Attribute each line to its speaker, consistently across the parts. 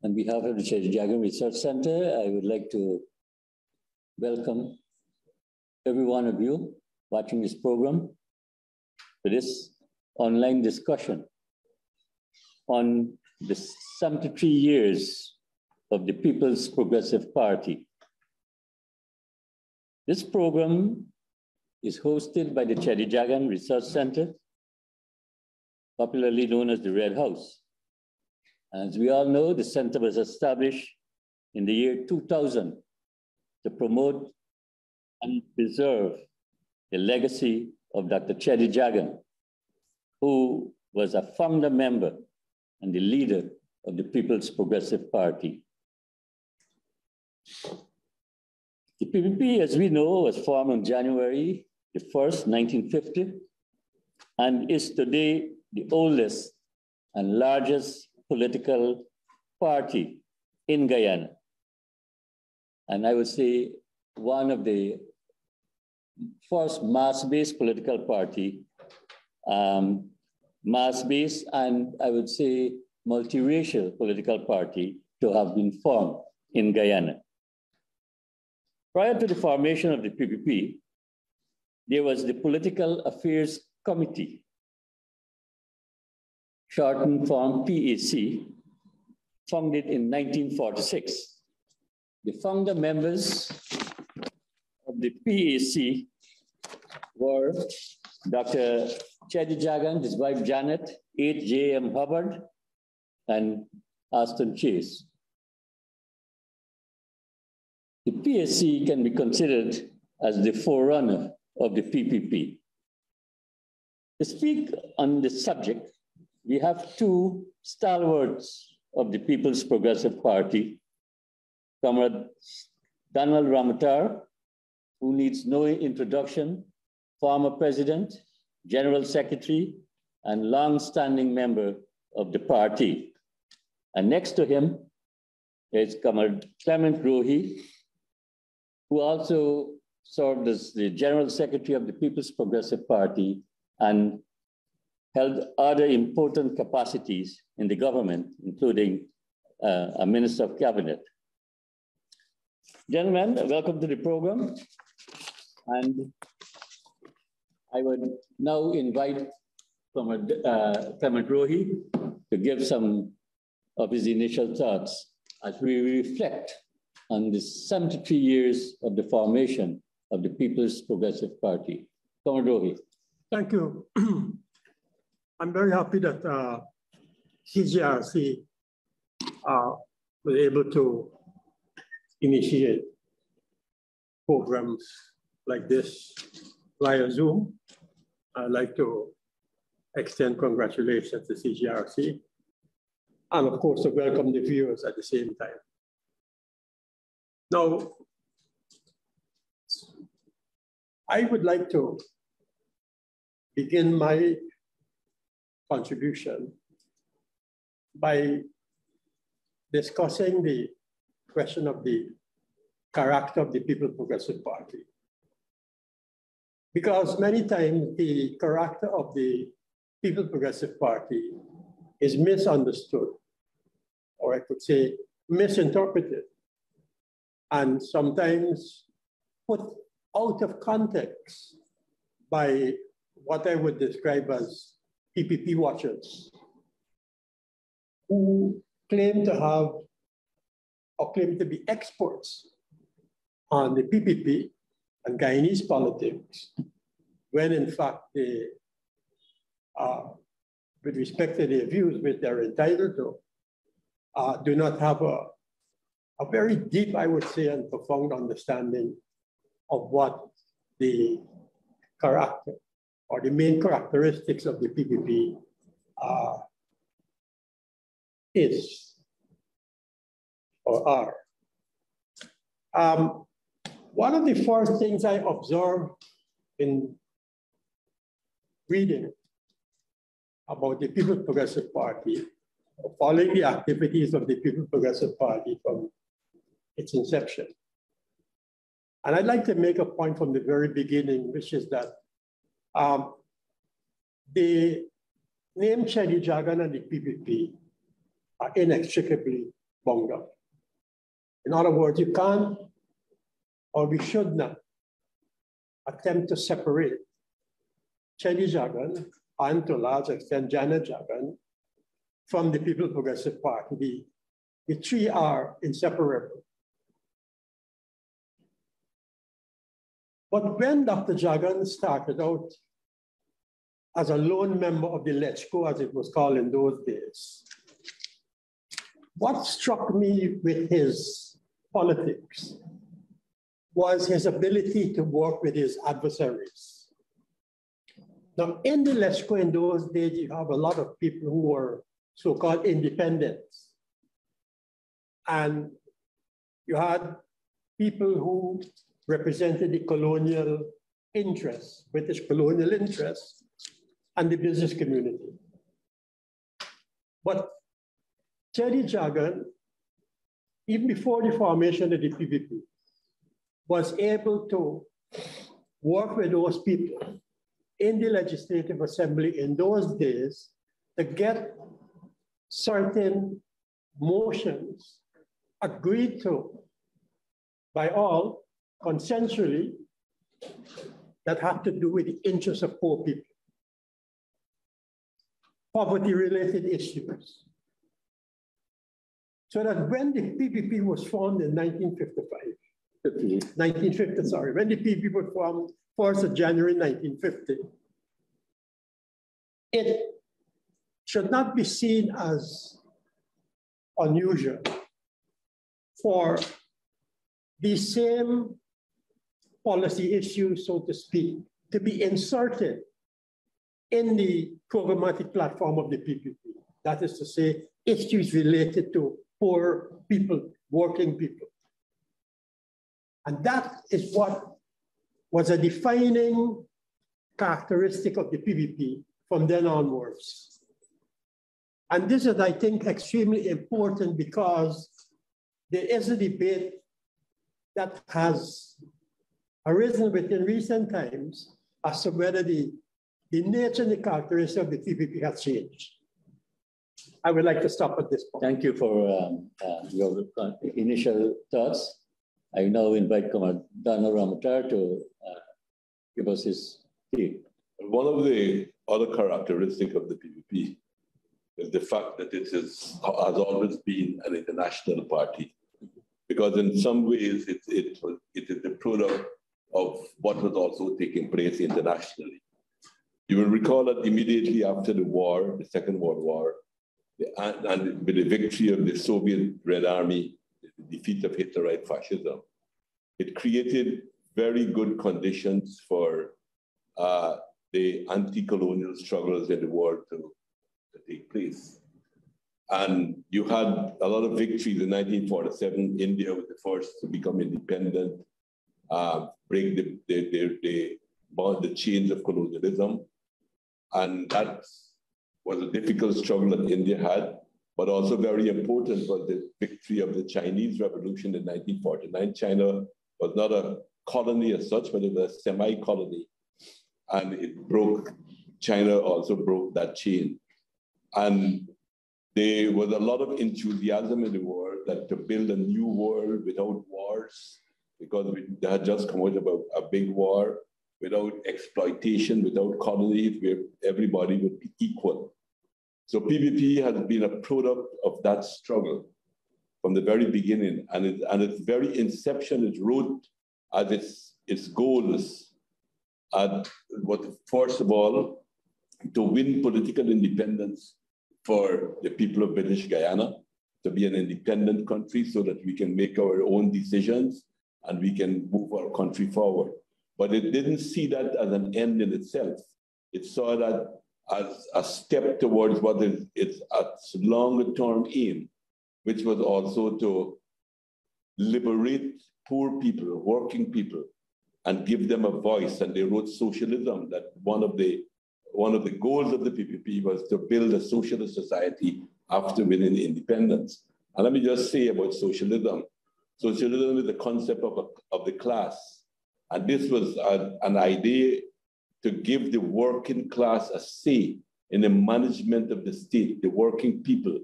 Speaker 1: On behalf of the Jagan Research Center, I would like to welcome every one of you watching this program for this online discussion on the 73 years of the People's Progressive Party. This program is hosted by the Cheddi Jagan Research Center, popularly known as the Red House. As we all know, the center was established in the year 2000 to promote and preserve the legacy of Dr. Cheddi Jagan, who was a founder member and the leader of the People's Progressive Party. The PPP, as we know, was formed on January the 1st, 1950, and is today the oldest and largest political party in Guyana. And I would say one of the first mass-based political party, mass-based and I would say multiracial political party to have been formed in Guyana. Prior to the formation of the PPP, there was the Political Affairs Committee, shortened from PAC, founded in 1946. The founder members of the PAC were Dr. Cheddi Jagan, his wife Janet, H.J.M. Hubbard, and Aston Chase. The PAC can be considered as the forerunner of the PPP. To speak on the subject, we have two stalwarts of the People's Progressive Party, Comrade Donald Ramatar, who needs no introduction, former president, general secretary, and long-standing member of the party. And next to him is Comrade Clement Rohi, who also served as the general secretary of the People's Progressive Party and held other important capacities in the government, including a minister of cabinet. Gentlemen, welcome to the program. And I would now invite Clement Rohi to give some of his initial thoughts as we reflect on the 73 years of the formation of the People's Progressive Party. Clement Rohi.
Speaker 2: Thank you. I'm very happy that CJRC was able to initiate programs like this via Zoom. I'd like to extend congratulations to CJRC and of course to welcome the viewers at the same time. Now, I would like to begin my contribution by discussing the question of the character of the People's Progressive Party. Because many times the character of the People's Progressive Party is misunderstood, or I could say misinterpreted, and sometimes put out of context by what I would describe as PPP watchers who claim to have or claim to be experts on the PPP and Guyanese politics, when in fact they, with respect to their views, which they're entitled to, do not have a very deep, I would say, and profound understanding of what the character or the main characteristics of the PPP is or are. One of the first things I observed in reading about the People's Progressive Party, following the activities of the People's Progressive Party from its inception. And I'd like to make a point from the very beginning, which is that the name Cheddi Jagan and the PPP are inextricably bunga. In other words, you can't, or we should not, attempt to separate Cheddi Jagan and to a large extent Janet Jagan from the People Progressive Party. The three are inseparable. But when Dr. Jagan started out as a lone member of the LECHCO, as it was called in those days, what struck me with his politics was his ability to work with his adversaries. Now, in the LECHCO in those days, you have a lot of people who were so-called independents. And you had people who represented the colonial interests, British colonial interests, and the business community. But Cheddi Jagan, even before the formation of the PPP, was able to work with those people in the Legislative Assembly in those days to get certain motions agreed to by all consensually that had to do with the interests of poor people, poverty-related issues. So that when the PPP was formed in 1950, sorry, when the PPP was formed 1st of January 1950, it should not be seen as unusual for the same policy issues, so to speak, to be inserted in the programmatic platform of the PPP. That is to say, issues related to poor people, working people. And that is what was a defining characteristic of the PPP from then onwards. And this is, I think, extremely important because there is a debate that has arisen within recent times as to whether the nature and the characteristics of the PPP has changed. I would like to stop at this point.
Speaker 1: Thank you for your initial thoughts. I now invite Comrade Dana Ramatar to give us his take.
Speaker 3: One of the other characteristics of the PPP is the fact that it has always been an international party, because in some ways it is the product of what was also taking place internationally. You will recall that immediately after the war, the Second World War, and with the victory of the Soviet Red Army, the defeat of Hitlerite fascism, it created very good conditions for the anti-colonial struggles in the world to take place. And you had a lot of victories in 1947. India was the first to become independent, break the chains of colonialism. And that was a difficult struggle that India had, but also very important was the victory of the Chinese Revolution in 1949. China was not a colony as such, but it was a semi-colony. And it broke, China also broke that chain. And there was a lot of enthusiasm in the world that to build a new world without wars, because they had just come out of a big war, without exploitation, without colonies, where everybody would be equal. So PPP has been a product of that struggle from the very beginning. And its very inception, it wrote as its goals, first of all, to win political independence for the people of British Guyana, to be an independent country so that we can make our own decisions and we can move our country forward. But it didn't see that as an end in itself. It saw that as a step towards what is its longer-term aim, which was also to liberate poor people, working people, and give them a voice. And they wrote socialism, that one of the goals of the PPP was to build a socialist society after winning independence. And let me just say about socialism. Socialism is the concept of the class. And this was an idea to give the working class a say in the management of the state, the working people,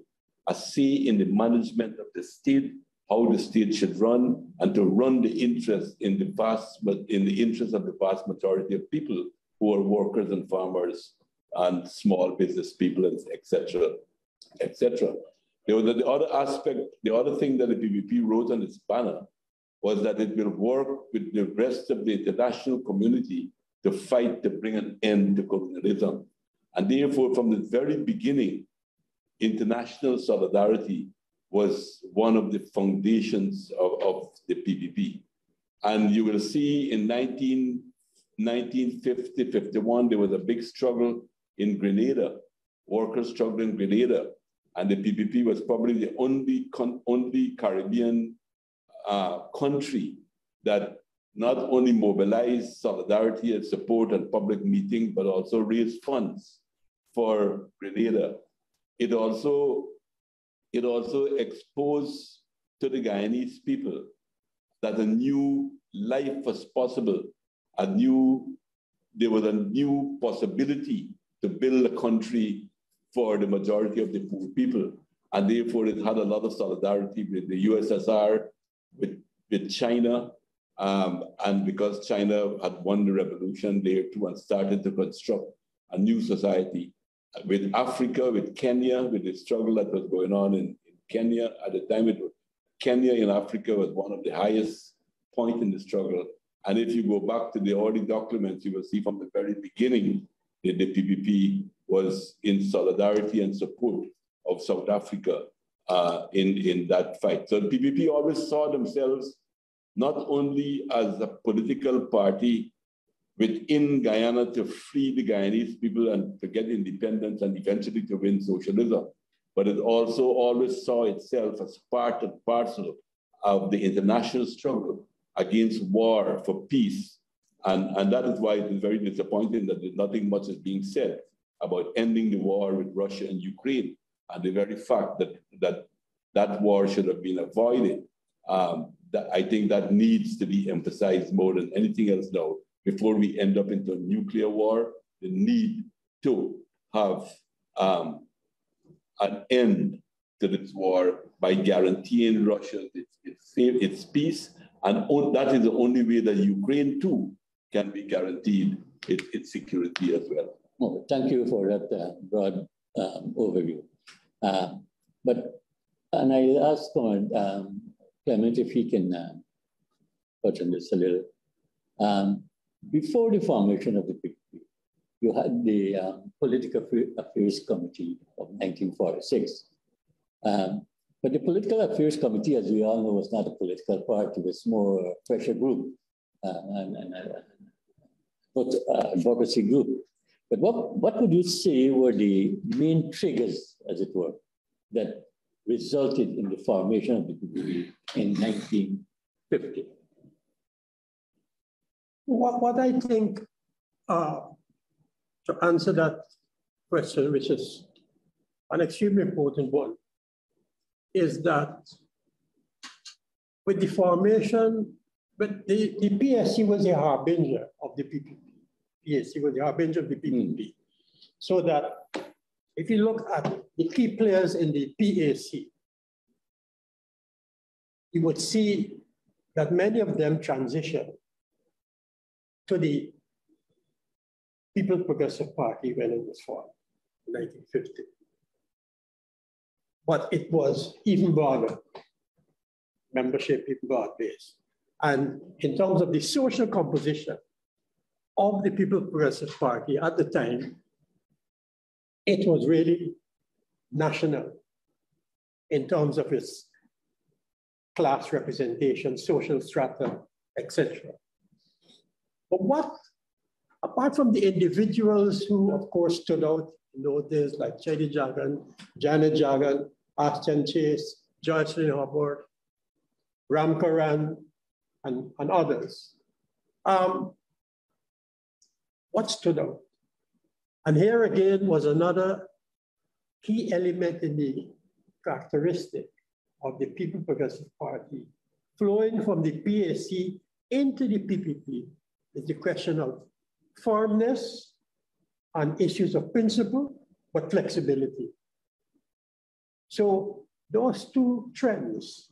Speaker 3: a say in the management of the state, how the state should run, and to run the interest in the interest of the vast majority of people who are workers and farmers and small business people, etc., etc. The other aspect, the other thing that the PPP wrote on its banner was that it will work with the rest of the international community to fight to bring an end to colonialism. And therefore, from the very beginning, international solidarity was one of the foundations of the PPP. And you will see in 1950, 51, there was a big struggle in Grenada, workers struggled in Grenada. And the PPP was probably the only Caribbean country that not only mobilized solidarity and support at public meetings, but also raised funds for Grenada. It also exposed to the Guyanese people that a new life was possible. There was a new possibility to build a country for the majority of the poor people. And therefore it had a lot of solidarity with the USSR, with China, and because China had won the revolution there too and started to construct a new society. With Africa, with Kenya, with the struggle that was going on in Kenya. At the time, Kenya in Africa was one of the highest point in the struggle. And if you go back to the early documents, you will see from the very beginning that the PPP was in solidarity and support of South Africa in that fight. So the PPP always saw themselves not only as a political party within Guyana to free the Guyanese people and to get independence and eventually to win socialism, but it also always saw itself as part and parcel of the international struggle against war for peace. And that is why it is very disappointing that nothing much is being said about ending the war with Russia and Ukraine, and the very fact that war should have been avoided. I think that needs to be emphasized more than anything else now. Before we end up into a nuclear war, the need to have an end to this war by guaranteeing Russia its peace. And that is the only way that Ukraine too can be guaranteed its security as well.
Speaker 1: Oh, thank you for that broad overview. And I'll ask Clement if he can touch on this a little. Before the formation of the PPP, you had the Political Affairs Committee of 1946. But the Political Affairs Committee, as we all know, was not a political party. It was more a pressure group and advocacy group. But what would you say were the main triggers, as it were, that resulted in the formation of the PPP in 1950?
Speaker 2: What I think, to answer that question, which is an extremely important one, is that with the formation, but the PSC was the harbinger of the PPP. PSC was the harbinger of the PPP. So that if you look at the key players in the PAC, you would see that many of them transitioned to the People's Progressive Party when it was formed in 1950. But it was even broader, membership, even broad base. And in terms of the social composition of the People's Progressive Party at the time, it was really national in terms of its class representation, social strata, etc. But what, apart from the individuals who, of course, stood out in those days, like Cheddi Jagan, Janet Jagan, Ashton Chase, Jocelyn Hubbard, Ram Karan, and others, what stood out? And here again was another key element in the characteristic of the People's Progressive Party, flowing from the PAC into the PPP, is the question of firmness on issues of principle, but flexibility. So those two trends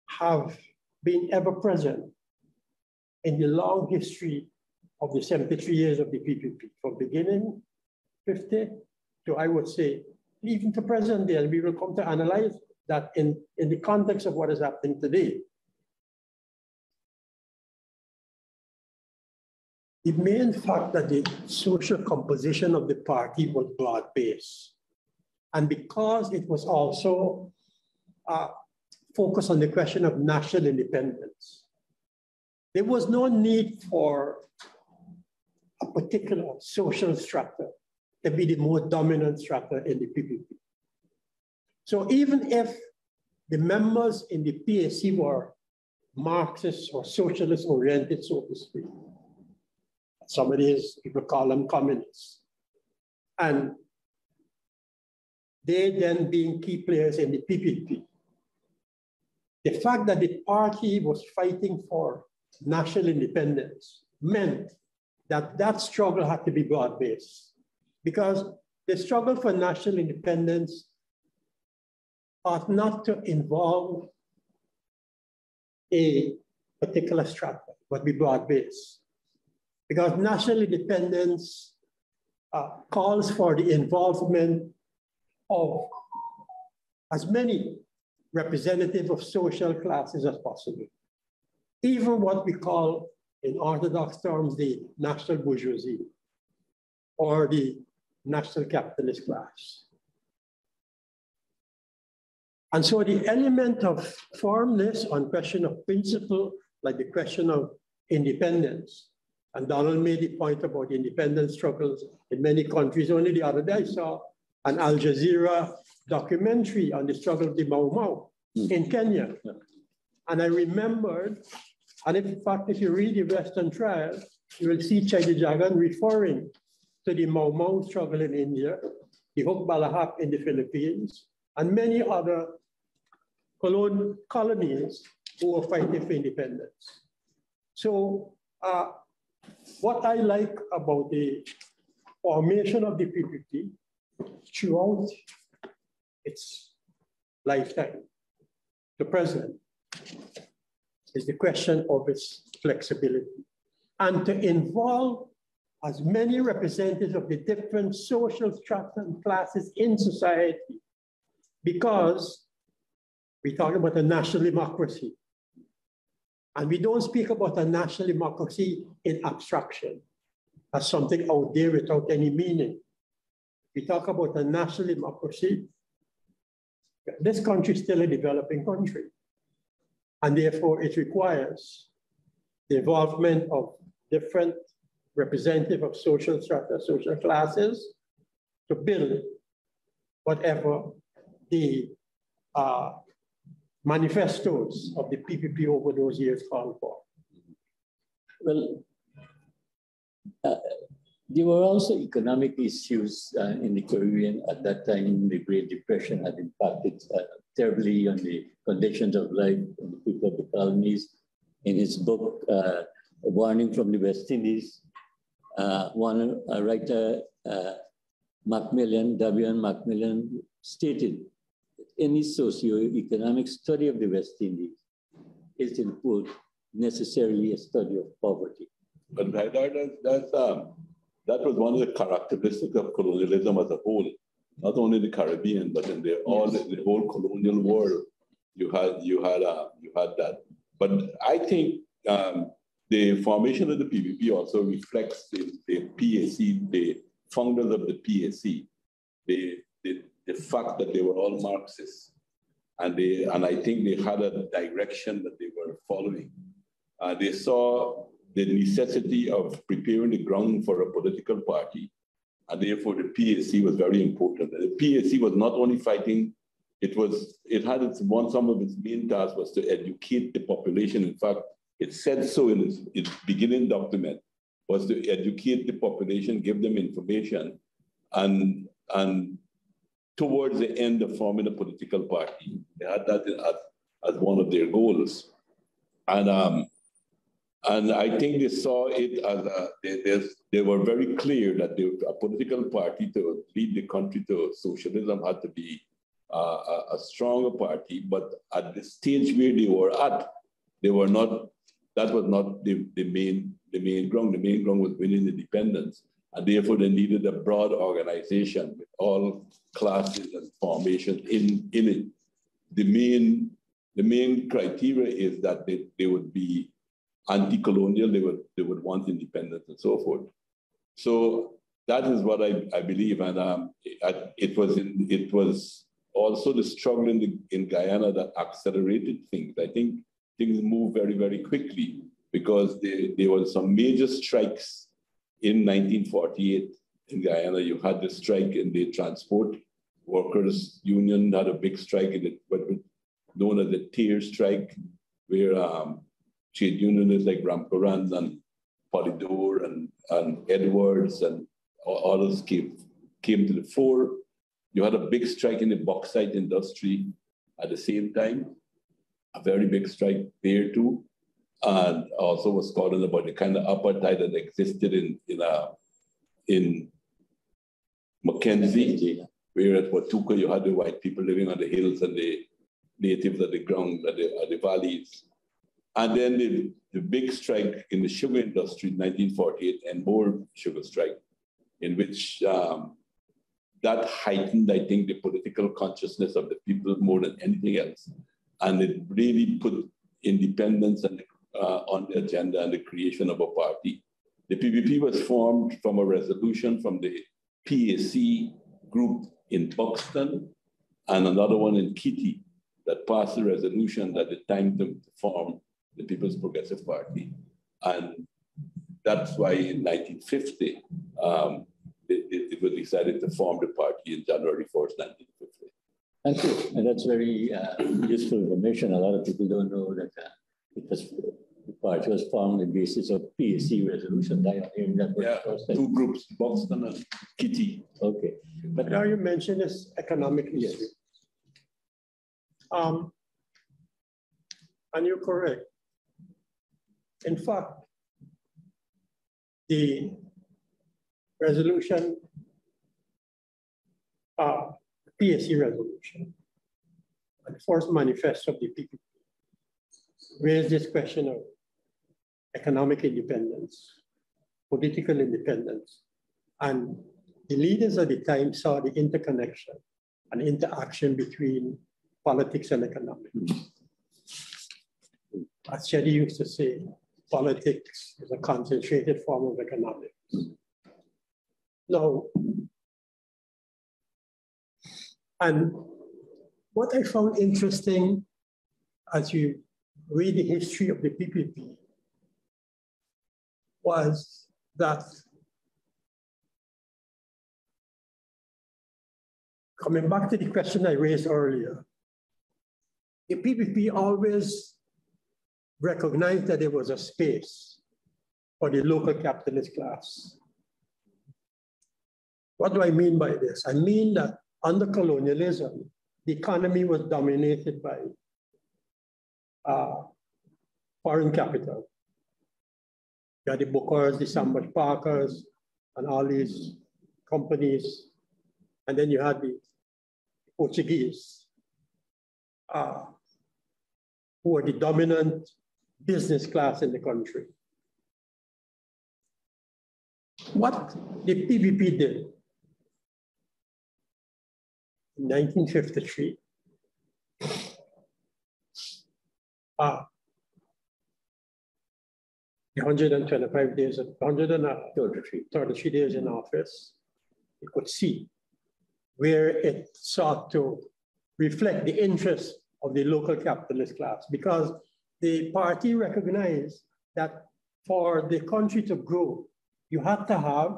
Speaker 2: have been ever present in the long history of the 73 years of the PPP, from beginning 50 to, I would say, even to present day, and we will come to analyze that in the context of what is happening today. The main fact that the social composition of the party was broad-based, and because it was also focused on the question of national independence, there was no need for a particular social structure to be the most dominant structure in the PPP. So even if the members in the PAC were Marxist or socialist oriented, so to speak, some of these people call them communists, and they then being key players in the PPP, the fact that the party was fighting for national independence meant that that struggle had to be broad-based, because the struggle for national independence ought not to involve a particular structure, but be broad-based. Because national independence calls for the involvement of as many representatives of social classes as possible. Even what we call, in orthodox terms, the national bourgeoisie or the national capitalist class. And so the element of firmness on question of principle, like the question of independence, and Donald made the point about independence struggles in many countries. Only the other day I saw an Al Jazeera documentary on the struggle of the Mau Mau in Kenya. And I remembered, and in fact, if you read the Western Trial, you will see Cheddi Jagan referring to the Mau Mau struggle in India, the Huk Balahap in the Philippines, and many other colonies who were fighting for independence. So what I like about the formation of the PPP throughout its lifetime, the present, is the question of its flexibility, and to involve as many representatives of the different social strata and classes in society, because we talk about a national democracy. And we don't speak about a national democracy in abstraction as something out there without any meaning. We talk about a national democracy. This country is still a developing country. And therefore it requires the involvement of different representatives of social strata, social classes, to build whatever the manifestos of the PPP over those years called for.
Speaker 1: Well, there were also economic issues in the Caribbean at that time. The Great Depression had impacted terribly on the conditions of life of the people of the colonies. In his book, A Warning from the West Indies, one writer, W.N. Macmillan, stated, any socio-economic study of the West Indies is, in quote, necessarily a study of poverty.
Speaker 3: But that was one of the characteristics of colonialism as a whole, not only the Caribbean, but in the whole colonial world. You had that. But I think the formation of the PPP also reflects the PAC, the founders of the PAC, the fact that they were all Marxists, and I think they had a direction that they were following. They saw the necessity of preparing the ground for a political party, and therefore the PAC was very important. And the PAC was not only fighting; some of its main tasks was to educate the population. In fact, it said so in its beginning document, was to educate the population, give them information, and towards the end of forming a political party. They had that as one of their goals. And I think they saw it as they were very clear that a political party to lead the country to socialism had to be a stronger party, but at the stage where they were at, they were not, that was not the main ground. The main ground was winning independence. And therefore they needed a broad organization with all classes and formations in it. The main criteria is that they would be anti-colonial, they would want independence and so forth. So that is what I believe, and it was also the struggle in Guyana that accelerated things. I think things moved very, very quickly because there were some major strikes in 1948 in Guyana. You had the strike in the transport workers union, had a big strike in what was known as the tear strike, where trade unionists like Ramparans and Polydor and Edwards and others came to the fore. You had a big strike in the bauxite industry at the same time, a very big strike there too. And also was calling about the kind of apartheid that existed in Mackenzie, where at Watuka you had the white people living on the hills and the natives at the ground, at the valleys. And then the big strike in the sugar industry in 1948, and more sugar strike, in which that heightened, I think, the political consciousness of the people more than anything else. And it really put independence on the agenda and the creation of a party. The PPP was formed from a resolution from the PAC group in Buxton and another one in Kitty that passed a resolution at the time to form the People's Progressive Party. And that's why in 1950, it was decided to form the party in January 4th, 1950.
Speaker 1: Thank you. And that's very useful information. A lot of people don't know that the party was formed on the basis of PAC resolution.
Speaker 3: Two groups, Boston and Kitty.
Speaker 1: Okay.
Speaker 2: But now you mentioned this economic issue. And you're correct. In fact, the resolution, PSC resolution, and the first manifesto of the PPP raised this question of economic independence, political independence, and the leaders at the time saw the interconnection and interaction between politics and economics. As Cheddi used to say, politics is a concentrated form of economics. Now, and what I found interesting as you read the history of the PPP was that coming back to the question I raised earlier, the PPP always recognized that there was a space for the local capitalist class. What do I mean by this? I mean that under colonialism, the economy was dominated by foreign capital. You had the Bookers, the Sandwich Parkers, and all these companies. And then you had the Portuguese, who were the dominant business class in the country. What the PPP did in 1953, the 125 days, 133 days in office, you could see where it sought to reflect the interests of the local capitalist class, because the party recognized that for the country to grow, you had to have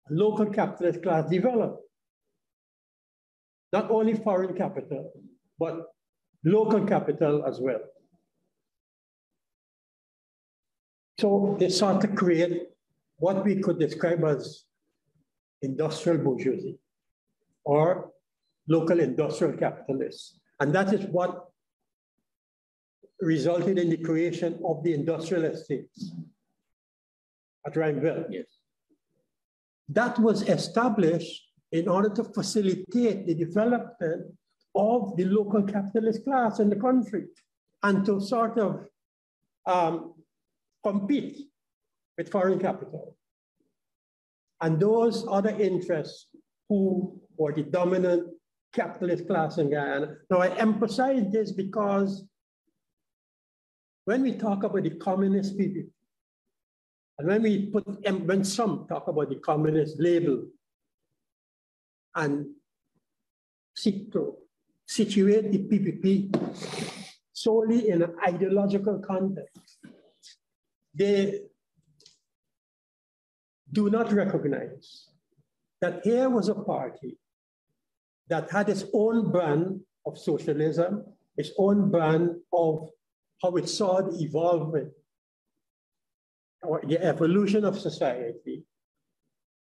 Speaker 2: a local capitalist class developed. Not only foreign capital, but local capital as well. So they sought to create what we could describe as industrial bourgeoisie or local industrial capitalists. And that is what resulted in the creation of the industrial estates at Rhineville.
Speaker 1: Yes.
Speaker 2: That was established in order to facilitate the development of the local capitalist class in the country and to sort of compete with foreign capital. And those other interests who were the dominant capitalist class in Guyana. Now I emphasize this because when we talk about the communist people, and when some talk about the communist label and seek to situate the PPP solely in an ideological context, they do not recognize that here was a party that had its own brand of socialism, its own brand of how it saw the evolvement or the evolution of society,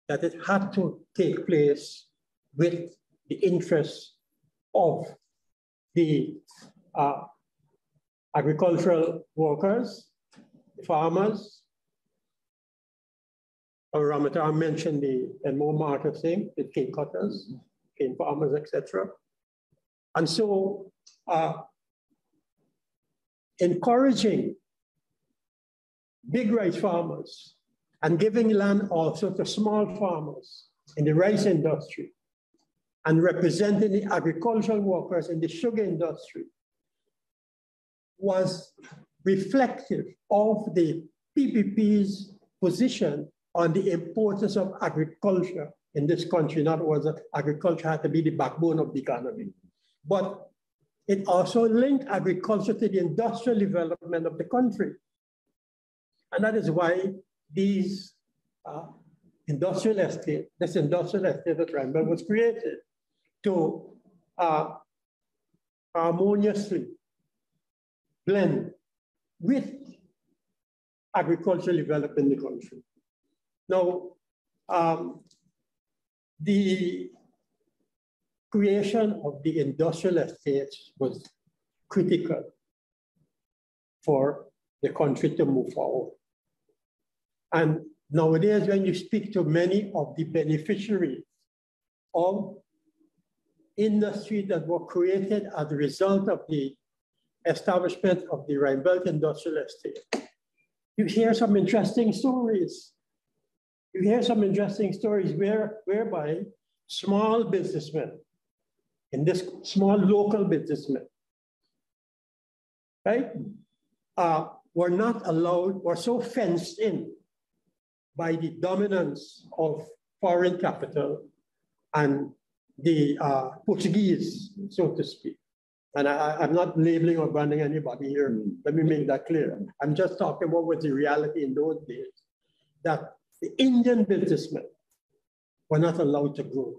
Speaker 2: that it had to take place with the interests of the agricultural workers, farmers. Ramatar mentioned and more Martha thing, the cane cutters, cane farmers, etc. And so encouraging big rice farmers and giving land also to small farmers in the rice industry and representing the agricultural workers in the sugar industry was reflective of the PPP's position on the importance of agriculture in this country. In other words, agriculture had to be the backbone of the economy. But it also linked agriculture to the industrial development of the country. And that is why these industrial estate, this industrial estate at Rambell was created to harmoniously blend with agricultural development in the country. Now, the creation of the industrial estates was critical for the country to move forward. And nowadays, when you speak to many of the beneficiaries of industry that were created as a result of the establishment of the Rhine Belt Industrial Estate, you hear some interesting stories. You hear some interesting stories whereby small businessmen, in this small local businessmen, right, were not allowed, were so fenced in by the dominance of foreign capital and the Portuguese, so to speak. And I'm not labeling or branding anybody here. Let me make that clear. I'm just talking about what the reality in those days, that the Indian businessmen were not allowed to grow.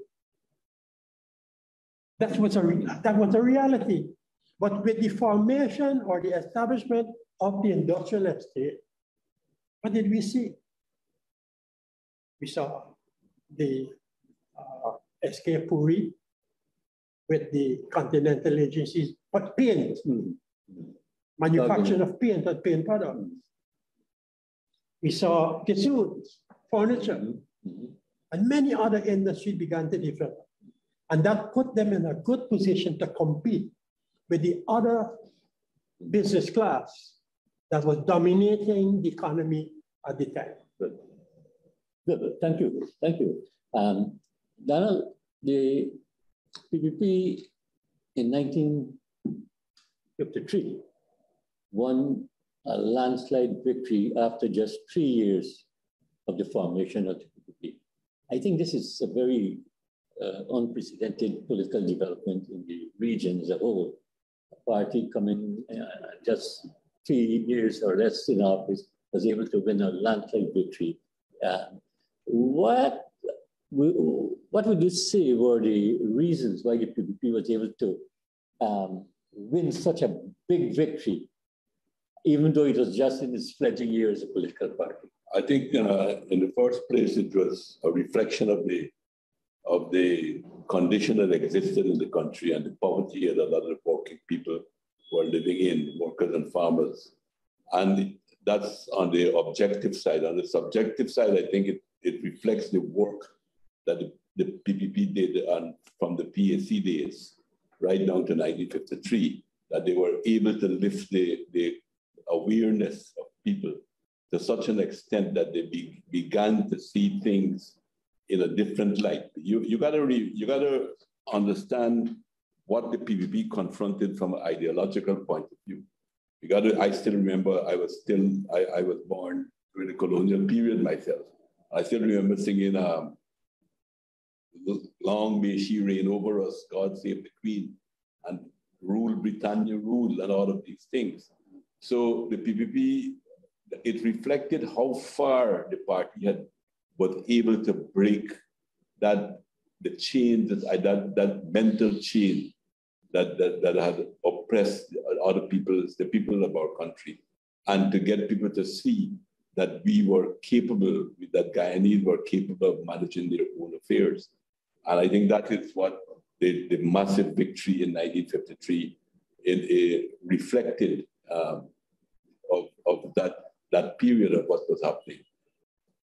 Speaker 2: That was a reality. But with the formation or the establishment of the industrial estate, what did we see? We saw the SK Puri with the continental agencies, but paint, manufacturing of paint and paint products. We saw tissues, furniture, and many other industries began to develop. And that put them in a good position to compete with the other business class that was dominating the economy at the time.
Speaker 1: Good. Thank you. Thank you. Donald, the PPP in 1953 won a landslide victory after just 3 years of the formation of the PPP. I think this is a very unprecedented political development in the region as a whole. A party coming just 3 years or less in office was able to win a landslide victory. What would you say were the reasons why the PPP was able to win such a big victory, even though it was just in its fledgling years as a political party?
Speaker 3: I think in the first place, it was a reflection of the condition that existed in the country and the poverty that a lot of working people were living in, workers and farmers. And that's on the objective side. On the subjective side, I think it reflects the work that the PPP did from the PAC days right down to 1953, that they were able to lift the awareness of people to such an extent that they began to see things in a different light. You gotta understand what the PPP confronted from an ideological point of view. I still remember I was born during the colonial period myself. I still remember singing "Long May She Reign Over Us, God Save the Queen," and "Rule Britannia Rule," and all of these things. So the PPP, it reflected how far the party was able to break the chain, that mental chain that had oppressed the people of our country, and to get people to see that we were capable, that Guyanese were capable of managing their own affairs. And I think that is what the massive victory in 1953 it reflected of that period of what was happening.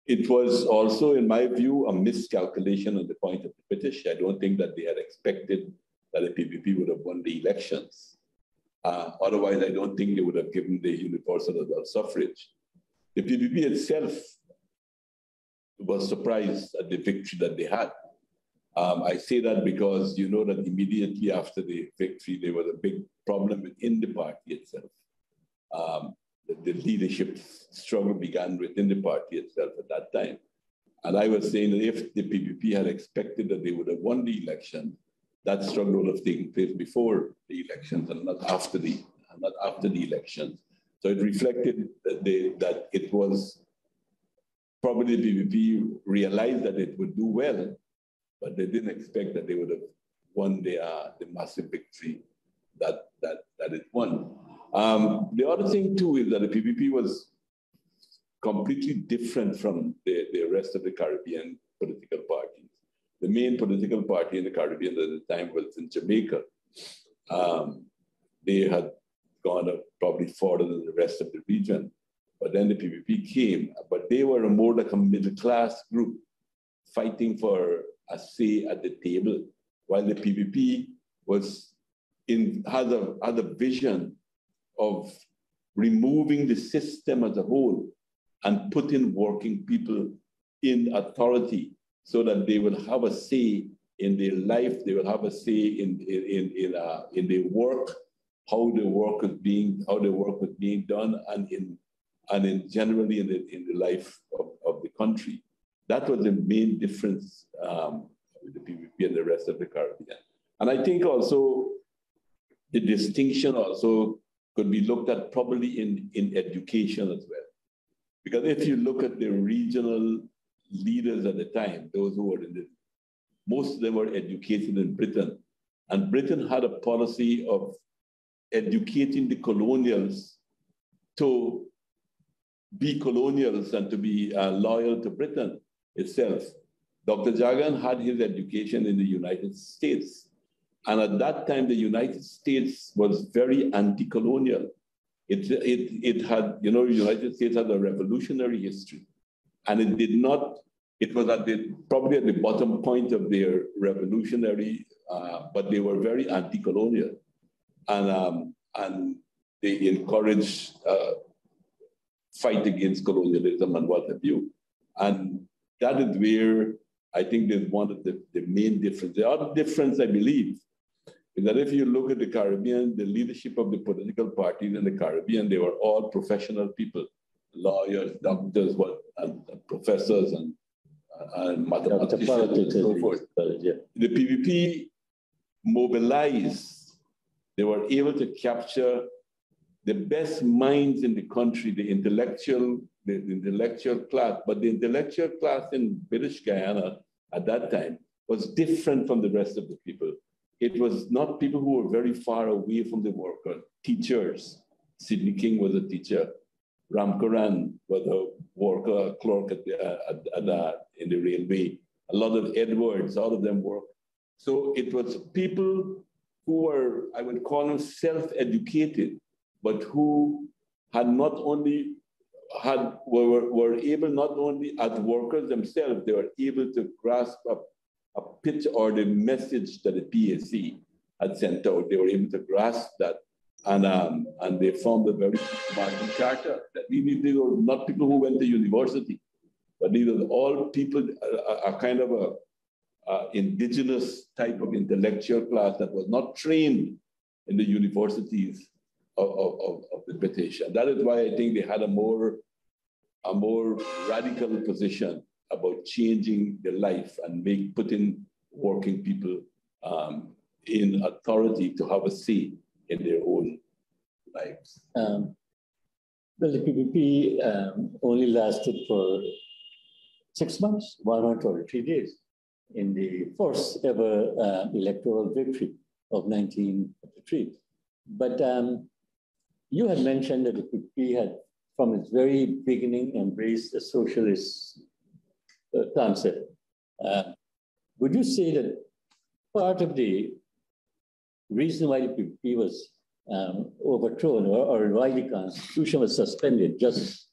Speaker 3: It was also, in my view, a miscalculation on the point of the British. I don't think that they had expected that the PPP would have won the elections. Otherwise, I don't think they would have given the universal adult suffrage. The PPP itself was surprised at the victory that they had. I say that because you know that immediately after the victory, there was a big problem within the party itself. The leadership struggle began within the party itself at that time. And I was saying that if the PPP had expected that they would have won the election, that struggle would have taken place before the elections and not after the elections. So it reflected that it was probably the PPP realized that it would do well, but they didn't expect that they would have won the massive victory that it won. The other thing too is that the PPP was completely different from the rest of the Caribbean political parties. The main political party in the Caribbean at the time was in Jamaica. They had gone up probably further than the rest of the region, but then the PPP came, but they were more like a middle-class group fighting for a say at the table, while the PPP had a vision of removing the system as a whole and putting working people in authority so that they will have a say in their life, they will have a say in their work, how the work was being done, and generally in the life of the country. That was the main difference with the PPP and the rest of the Caribbean. And I think also the distinction also could be looked at probably in education as well. Because if you look at the regional leaders at the time, those who were most of them were educated in Britain. And Britain had a policy of educating the colonials to be colonials and to be loyal to Britain itself. Dr. Jagan had his education in the United States. And at that time, the United States was very anti-colonial. It had, the United States had a revolutionary history. And it was probably at the bottom point of their revolutionary, but they were very anti-colonial. And they encouraged fight against colonialism and what have you. And that is where I think there's one of the main difference. The other difference, I believe, is that if you look at the Caribbean, the leadership of the political parties in the Caribbean, they were all professional people, lawyers, doctors, and professors, and mathematicians, and so forth. The PPP mobilized. They were able to capture the best minds in the country, the intellectual class. But the intellectual class in British Guyana at that time was different from the rest of the people. It was not people who were very far away from the worker. Teachers. Sidney King was a teacher. Ram Karan was a worker, a clerk in the railway. A lot of Edwards, all of them worked. So it was people who were, I would call them self-educated, but who had were able not only as workers themselves, they were able to grasp up pitch or the message that the PAC had sent out. They were able to grasp that, and they formed a very marking charter that they were not people who went to university, but these were all people, a kind of a indigenous type of intellectual class that was not trained in the universities of the British. And that is why I think they had a more radical position about changing their life and putting working people in authority to have a say in their own lives.
Speaker 1: Well, the PPP only lasted for 6 months, 123 days, in the first ever electoral victory of 1953. But you had mentioned that the PPP had, from its very beginning, embraced a socialist concept. Would you say that part of the reason why the PPP was overthrown or why the Constitution was suspended just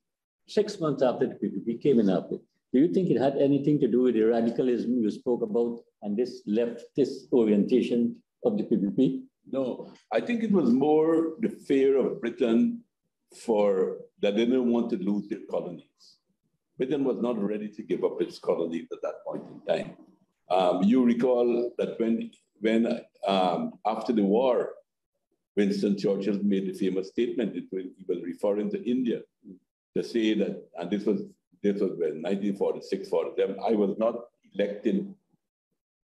Speaker 1: 6 months after the PPP came in office, do you think it had anything to do with the radicalism you spoke about and this leftist orientation of the PPP?
Speaker 3: No, I think it was more the fear of Britain that they didn't want to lose their colonies. Britain was not ready to give up its colonies at that point in time. You recall that when after the war, Winston Churchill made the famous statement, he was referring to India, to say that, and this was when 1946, 47, I was not elected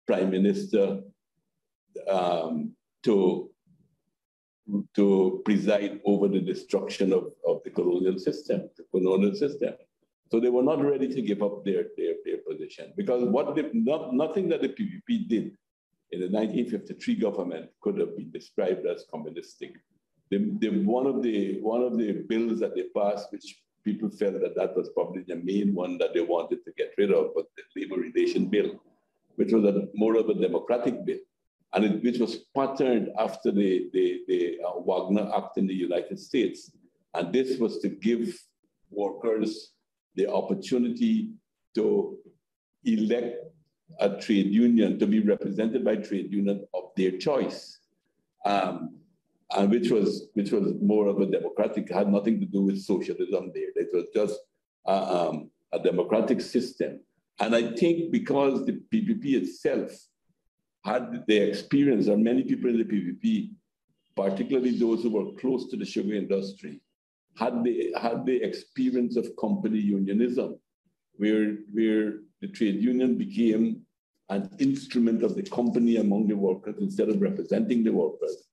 Speaker 3: prime minister to preside over the destruction of the colonial system, So they were not ready to give up their position, because nothing that the PPP did in the 1953 government could have been described as communistic. One of the bills that they passed, which people felt that was probably the main one that they wanted to get rid of, was the labor relation bill, which was more of a democratic bill, and which was patterned after the Wagner Act in the United States. And this was to give workers the opportunity to elect a trade union, to be represented by trade union of their choice, and which was more of a democratic, had nothing to do with socialism there. It was just a democratic system. And I think because the PPP itself had the experience, or many people in the PPP, particularly those who were close to the sugar industry, had the experience of company unionism, where the trade union became an instrument of the company among the workers instead of representing the workers,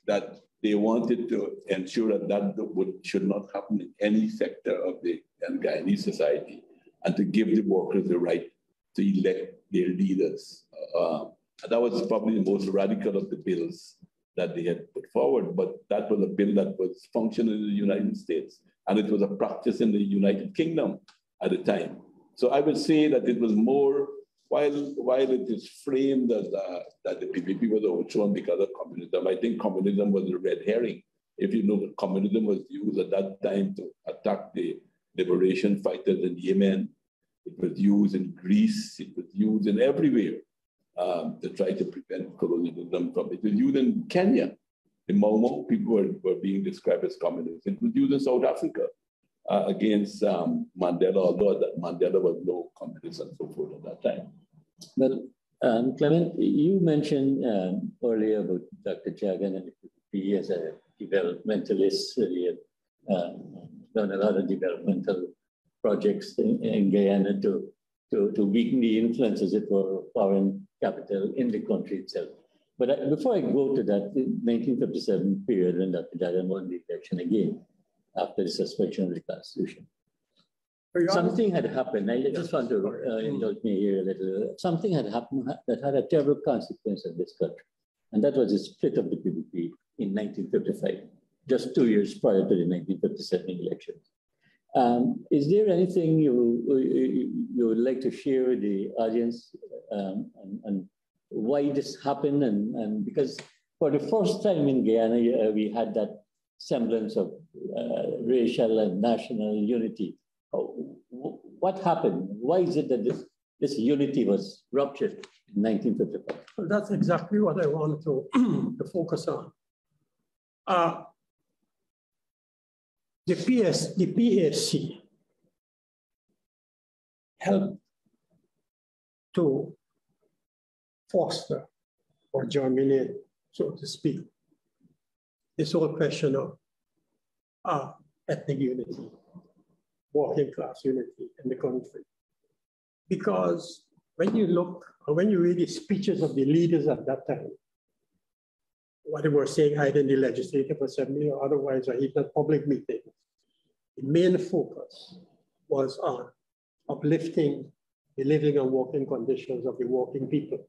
Speaker 3: that they wanted to ensure that should not happen in any sector of the Guyanese society, and to give the workers the right to elect their leaders. That was probably the most radical of the bills that they had put forward, but that was a bill that was functioning in the United States, and it was a practice in the United Kingdom at the time. So I would say that it was more, while it is framed as that the PPP was overthrown because of communism, I think communism was a red herring. If you know, communism was used at that time to attack the liberation fighters in Yemen. It was used in Greece. It was used in everywhere to try to prevent colonialism from it. It was used in Kenya. The Mau people were being described as communists. It was used in South Africa against Mandela, although Mandela was no communist and so forth at that time.
Speaker 1: Well, Clement, you mentioned earlier about Dr. Jagan and the PPP as a developmentalist. He had done a lot of developmental projects in Guyana to weaken the influence, as it were, of foreign capital in the country itself. But before I go to that, in 1957 period, when Dr. Jagan won the election again, after the suspension of the Constitution, something had happened. I just want to indulge me here a little. Something had happened that had a terrible consequence in this country, and that was the split of the PPP in 1955, just 2 years prior to the 1957 elections. Is there anything you would like to share with the audience and why this happened? And because for the first time in Guyana, we had that semblance of racial and national unity. What happened? Why is it that this unity was ruptured in 1955.
Speaker 2: Well, that's exactly what I wanted to focus on. The PAC helped to foster or germinate, so to speak, this whole question of ethnic unity, working class unity in the country. Because when you look, or when you read the speeches of the leaders at that time, what they were saying either in the Legislative Assembly or otherwise, or even at public meetings, the main focus was on uplifting the living and working conditions of the working people.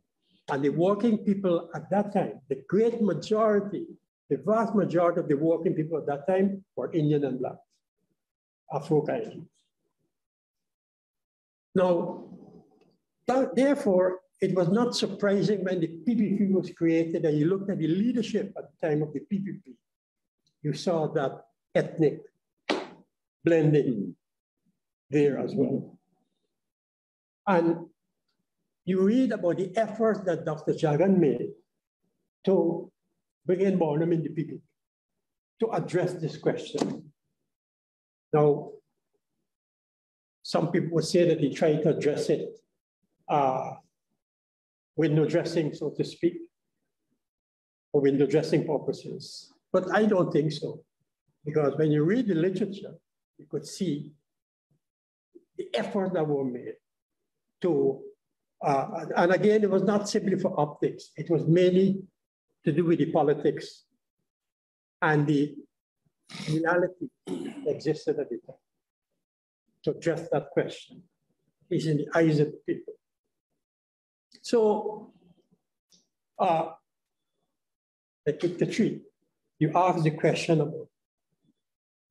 Speaker 2: And the working people at that time, the great majority, the vast majority of the working people at that time were Indian and Blacks, Afro-Caribbeans. Now, therefore, it was not surprising when the PPP was created and you looked at the leadership at the time of the PPP, you saw that ethnic blending there as well. And you read about the efforts that Dr. Jagan made to bring in Barnum in the PPP to address this question. Now, some people would say that he tried to address it window dressing, so to speak, for window dressing purposes. But I don't think so, because when you read the literature, you could see the efforts that were made to, and again, it was not simply for optics, it was mainly to do with the politics and the reality that existed at the time to address that question, is in the eyes of the people. So, like the tree, you asked the question about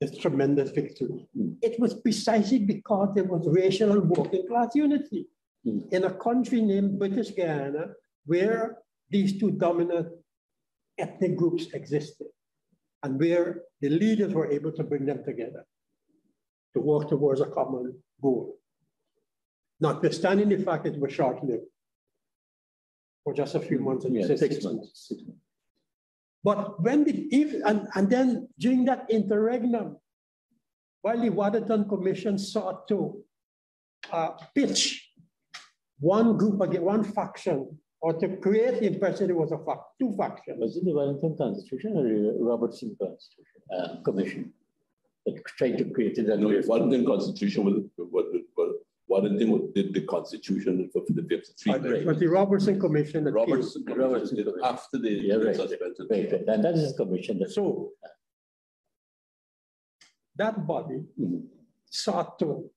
Speaker 2: this tremendous victory. It was precisely because there was racial and working class unity in a country named British Guyana, where these two dominant ethnic groups existed, and where the leaders were able to bring them together to work towards a common goal. Notwithstanding the fact that it was short-lived, for just a few months, and you said 6 months. But when and then during that interregnum, while the Waterton Commission sought to pitch one group against one faction, or to create the impression it was two factions.
Speaker 1: Was it the Wellington Constitution or the Robertson Constitution Commission that tried to create it?
Speaker 3: No, the Wellington Constitution Wellington did the Constitution for the 53.
Speaker 2: But the Robertson Commission.
Speaker 3: Robertson Commission did after the suspension.
Speaker 1: Right. And that is a commission.
Speaker 2: So that body sought to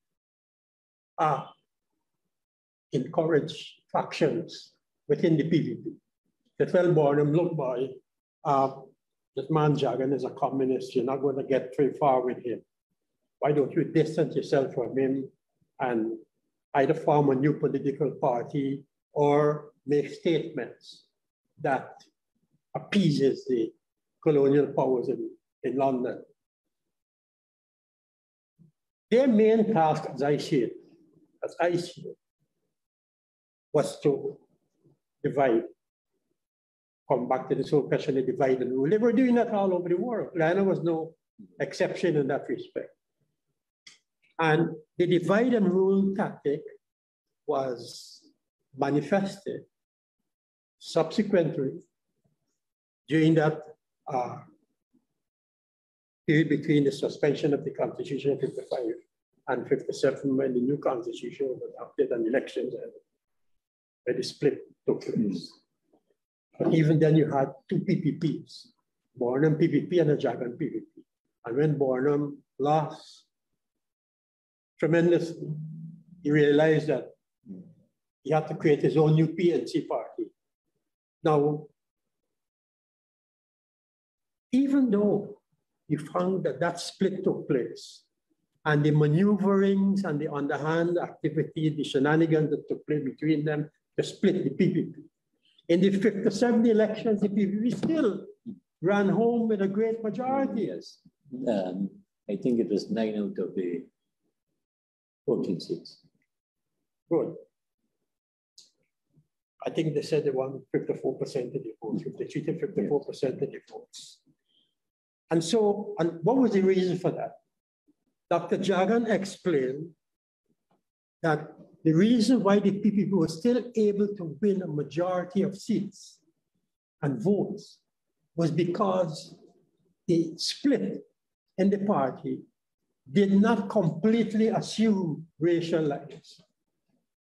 Speaker 2: encourage factions within the PVP. That, well, Barnum, look, boy, this man Jagan is a communist. You're not going to get very far with him. Why don't you distance yourself from him and either form a new political party or make statements that appeases the colonial powers in London. Their main task, as I see it, was to divide. Come back to this whole question of divide and rule. They were doing that all over the world. Guyana was no exception in that respect. And the divide and rule tactic was manifested subsequently during that period between the suspension of the Constitution in 55 and 57, when the new Constitution was adopted and elections where the split took place. But even then you had two PPPs, Barnum PPP and a Jagan PPP. And when Barnum lost tremendously, he realized that he had to create his own new PNC party. Now, even though you found that that split took place, and the maneuverings and the underhand activity, the shenanigans that took place between them to split the PPP. In the 57 elections, the PPP still ran home with a great majority.
Speaker 1: Yes. I think it was 9 out of the 14 seats.
Speaker 2: Good. I think they said they won 54% of the votes, 53 to 54% of the votes. And so, and what was the reason for that? Dr. Jagan explained that the reason why the PPP was still able to win a majority of seats and votes was because the split in the party did not completely assume racial lines.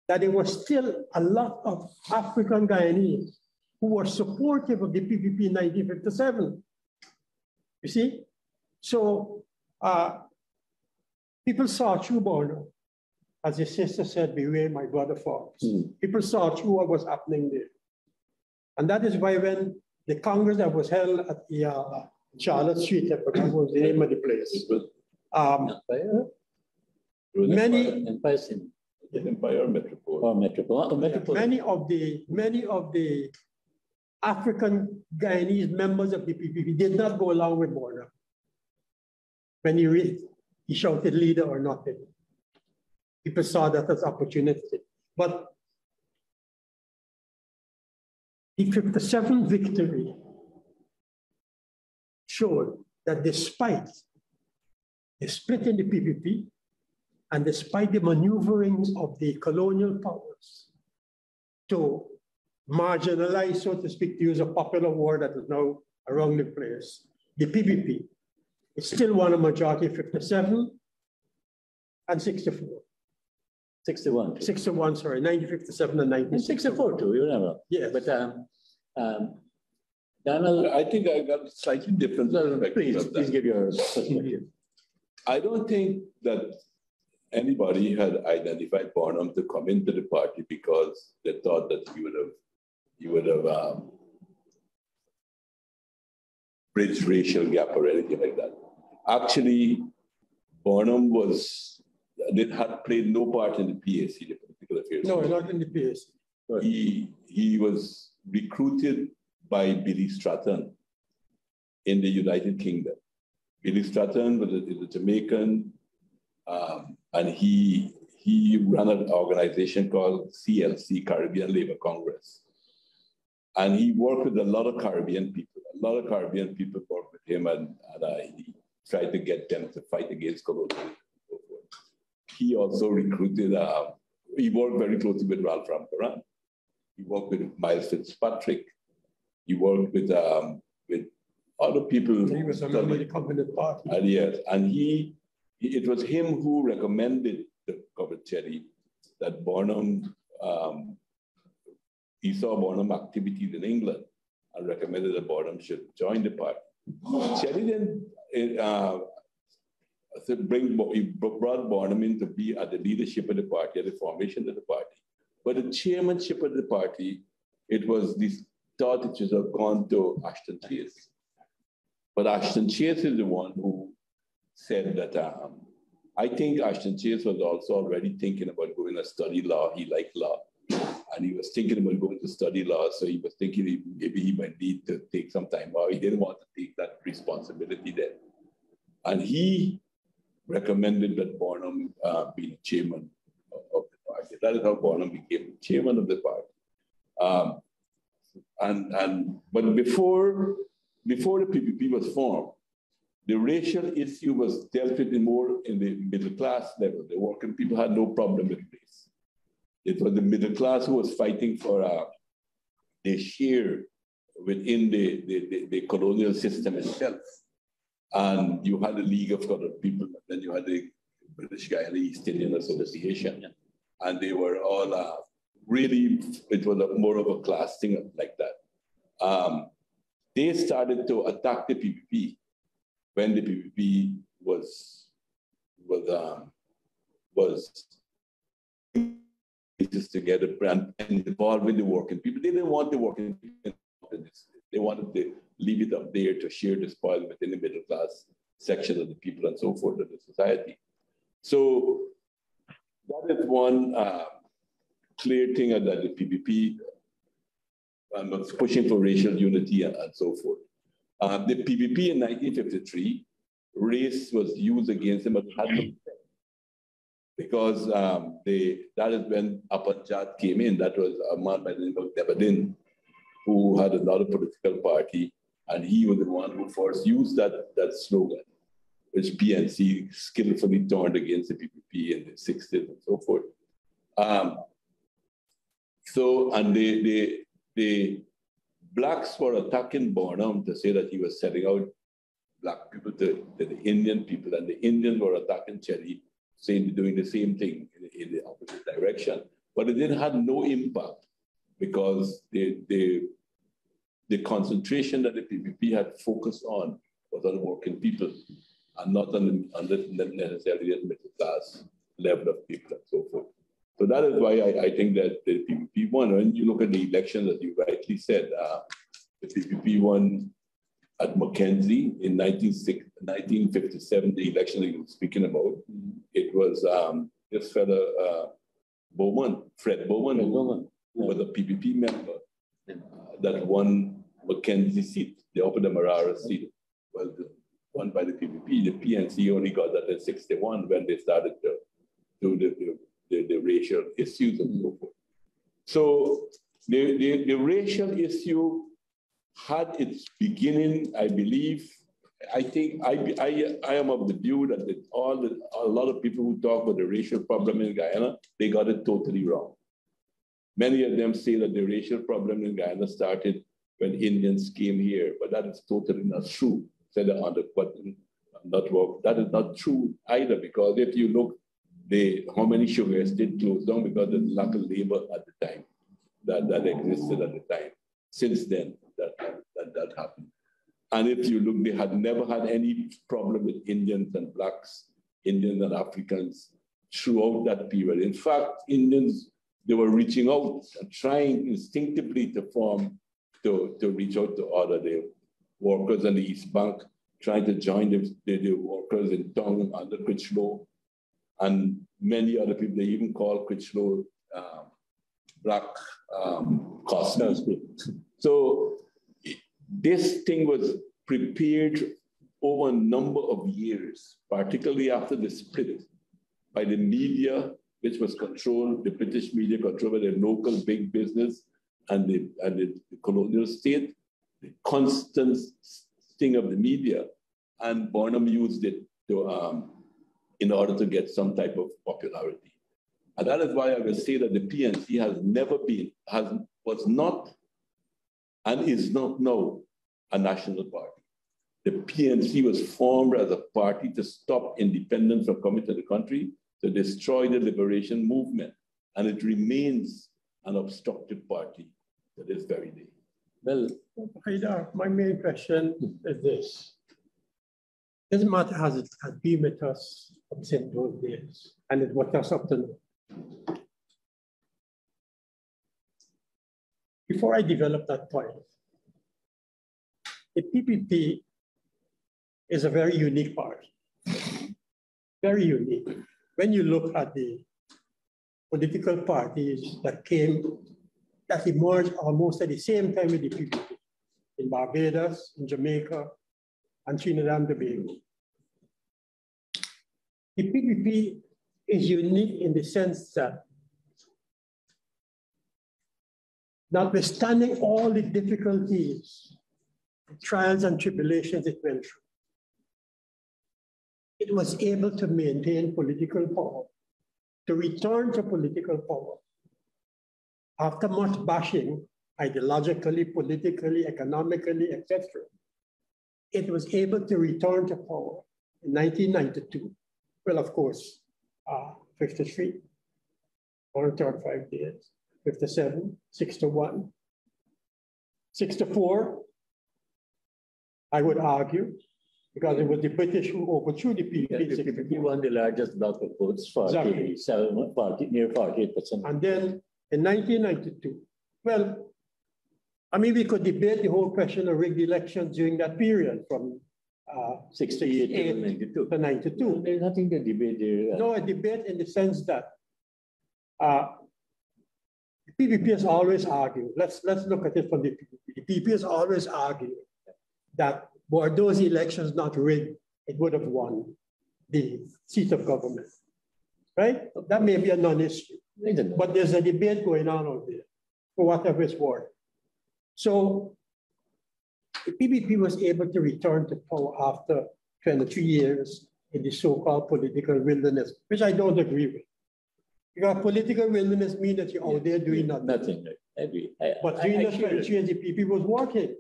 Speaker 2: That there was still a lot of African Guyanese who were supportive of the PPP in 1957. You see? So people saw through Borno. As the sister said, beware my brother falls. People saw through what was happening there. And that is why when the Congress that was held at the Charlotte Street, I forgot what was the name of the place.
Speaker 3: Empire Metropole.
Speaker 1: Metropole.
Speaker 2: Many of the African Guyanese members of the PPP did not go along with Borno when he shouted leader or nothing. People saw that as opportunity. But the 57th victory showed that despite the split in the PPP and despite the maneuverings of the colonial powers to marginalize, so to speak, to use a popular word that is now around the place, the PPP is still won a majority of 57 and 64.
Speaker 1: 61.
Speaker 2: 61, sorry, 1957 and
Speaker 1: 1964 too, you remember?
Speaker 2: Yes.
Speaker 1: But Donald,
Speaker 3: I think I got a slightly different perspective.
Speaker 1: please give your perspective.
Speaker 3: I don't think that anybody had identified Barnum to come into the party because they thought that he would have bridged racial gap or anything like that. Actually, Barnum had played no part in the PAC, the Political Affairs.
Speaker 2: No, not in the PAC.
Speaker 3: Right. He was recruited by Billy Stratton in the United Kingdom. Billy Stratton was a Jamaican, and he ran an organization called CLC, Caribbean Labor Congress. And he worked with a lot of Caribbean people. A lot of Caribbean people worked with him, and he tried to get them to fight against colonialism. He also recruited, he worked very closely with Ralph Ramkaran. He worked with Miles Fitzpatrick. He worked with other people.
Speaker 2: He was a member of the Communist Party.
Speaker 3: And yes, and it was him who recommended the Covered Cheddi that Barnum, he saw Barnum activities in England and recommended that Barnum should join the party. Cheddi then he brought Barnum in to be at the leadership of the party, at the formation of the party. But the chairmanship of the party, it was this thought it should have gone to Ashton Chase. But Ashton Chase is the one who said that, I think Ashton Chase was also already thinking about going to study law. He liked law. And he was thinking about going to study law. So he was thinking maybe he might need to take some time off. He didn't want to take that responsibility then. And he recommended that Barnum be the chairman of the party. That is how Barnum became chairman of the party. But before the PPP was formed, the racial issue was dealt with more in the middle class level. The working people had no problem with race. It was the middle class who was fighting for their share within the colonial system itself. And you had the League of Colored People, and then you had the British Guiana East Indian Association. Yeah. And they were all really, it was more of a class thing like that. They started to attack the PPP when the PPP was together and involving the working people. They didn't want the working people. They wanted to leave it up there to share the spoil within the middle class section of the people and so forth of the society. So that is one clear thing that the PPP was pushing for racial unity and so forth. The PPP in 1953, race was used against them, but had no effect. because that is when Apanjat came in. That was a man by the name of Debadin, who had another political party, and he was the one who first used that slogan, which PNC skillfully turned against the PPP in the 60s and so forth. And the blacks were attacking Barnum to say that he was selling out black people to the Indian people, and the Indians were attacking Cheddi, saying doing the same thing in the opposite direction. But it didn't have no impact because the concentration that the PPP had focused on was on working people and not on necessarily the middle class level of people and so forth. So that is why I think that the PPP won. When you look at the election, as you rightly said, the PPP won at Mackenzie in 1957, the election that you were speaking about. It was this fellow, Fred Bowman, who was a PPP member that won Mackenzie seat, the Upper Demerara seat, was won by the PPP. The PNC only got that in 61 when they started to do the racial issues and so forth. So the racial issue had its beginning, I believe. I think I am of the view that a lot of people who talk about the racial problem in Guyana, they got it totally wrong. Many of them say that the racial problem in Guyana started when Indians came here, but that is totally not true. Said on the button, not work. That is not true either, because if you look, how many sugar estates closed down because of the lack of labor at the time that existed at the time. Since then, that happened. And if you look, they had never had any problem with Indians and blacks, Indians and Africans throughout that period. In fact, Indians, they were reaching out and trying instinctively to reach out to other workers on the East Bank, trying to join the workers in Tongue under Critchlow, and many other people. They even call Critchlow Black Cosmos. So this thing was prepared over a number of years, particularly after the split, by the media, which was controlled, the British media controlled by the local big business and the colonial state, the constant sting of the media. And Barnum used it in order to get some type of popularity. And that is why I will say that the PNC has never been, was not, and is not now a national party. The PNC was formed as a party to stop independence from coming to the country, to destroy the liberation movement. And it remains an obstructive party to this very day.
Speaker 2: Well, my main question is this. This matter has been with us since those days, and it's with us up to now. Before I develop that point, the PPP is a very unique party, very unique. When you look at the political parties that emerged almost at the same time with the PPP, in Barbados, in Jamaica, and Trinidad and Tobago. The PPP is unique in the sense that, notwithstanding all the difficulties, trials and tribulations it went through, it was able to maintain political power, to return to political power. After much bashing, ideologically, politically, economically, etc., it was able to return to power in 1992. Well, of course, 53, 135 days, 57, 61, 64, I would argue, because it was the British who overthrew the PPP.
Speaker 1: He won the largest block of votes, 47, near 48%.
Speaker 2: And then in 1992, well, I mean, we could debate the whole question of rigged elections during that period from 68 to 92.
Speaker 1: There's nothing to debate there.
Speaker 2: No, a debate in the sense that the PPP has always argued, let's look at it from the PPP. The PPP has always argued that were those elections not rigged, it would have won the seat of government. right? That may be a non-issue, but there's a debate going on out there for whatever it's worth. So the PPP was able to return to power after 23 years in the so-called political wilderness, which I don't agree with. Because political wilderness means that you're out there doing nothing.
Speaker 1: Nothing, I agree.
Speaker 2: But during the 23 years, the PPP was working,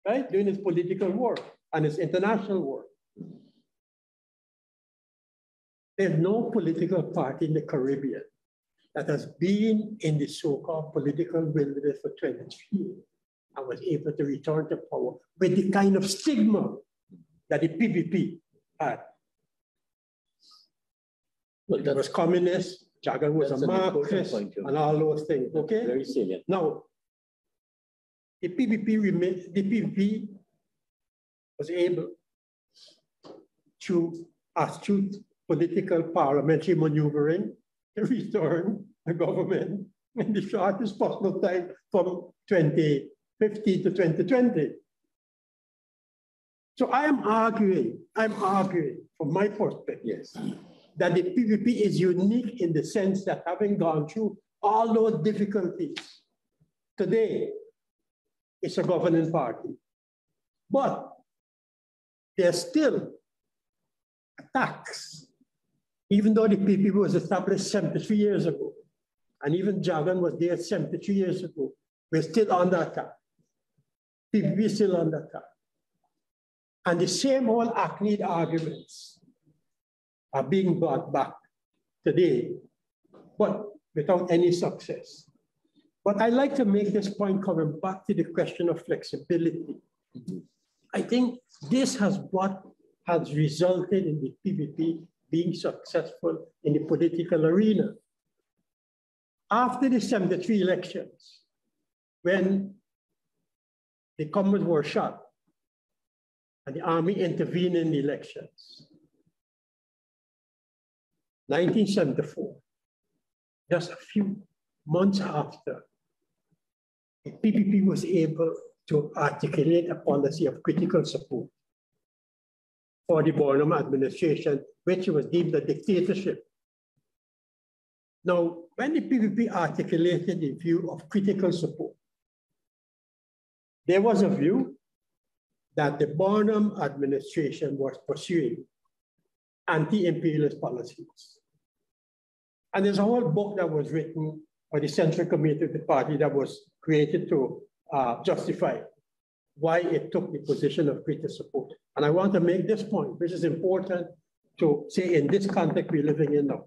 Speaker 2: right? Doing its political work and its international work. There's no political party in the Caribbean that has been in the so-called political wilderness for 23 years and was able to return to power with the kind of stigma that the PPP had. Well, it was communist, Jagan was a Marxist, and all those things, okay?
Speaker 1: Very salient.
Speaker 2: Now, the PPP was able to, astute political parliamentary maneuvering, to return the government in the shortest possible time from 2015 to 2020. So I am arguing from my perspective,
Speaker 1: yes,
Speaker 2: that the PPP is unique in the sense that having gone through all those difficulties, today it's a governing party. But there's still attacks, even though the PPP was established 73 years ago, and even Jagan was there 73 years ago, we're still under attack. PPP is still under attack. And the same old hackneyed arguments are being brought back today, but without any success. But I like to make this point coming back to the question of flexibility. I think this has what has resulted in the PPP being successful in the political arena. After the 73 elections, when the Commons were shot and the army intervened in the elections, 1974, just a few months after, the PPP was able to articulate a policy of critical support for the Bonham administration, which was deemed a dictatorship. Now, when the PPP articulated the view of critical support, there was a view that the Bonham administration was pursuing anti-imperialist policies. And there's a whole book that was written by the Central Committee of the party that was created to justify why it took the position of critical support. And I want to make this point, which is important to say in this context we're living in now,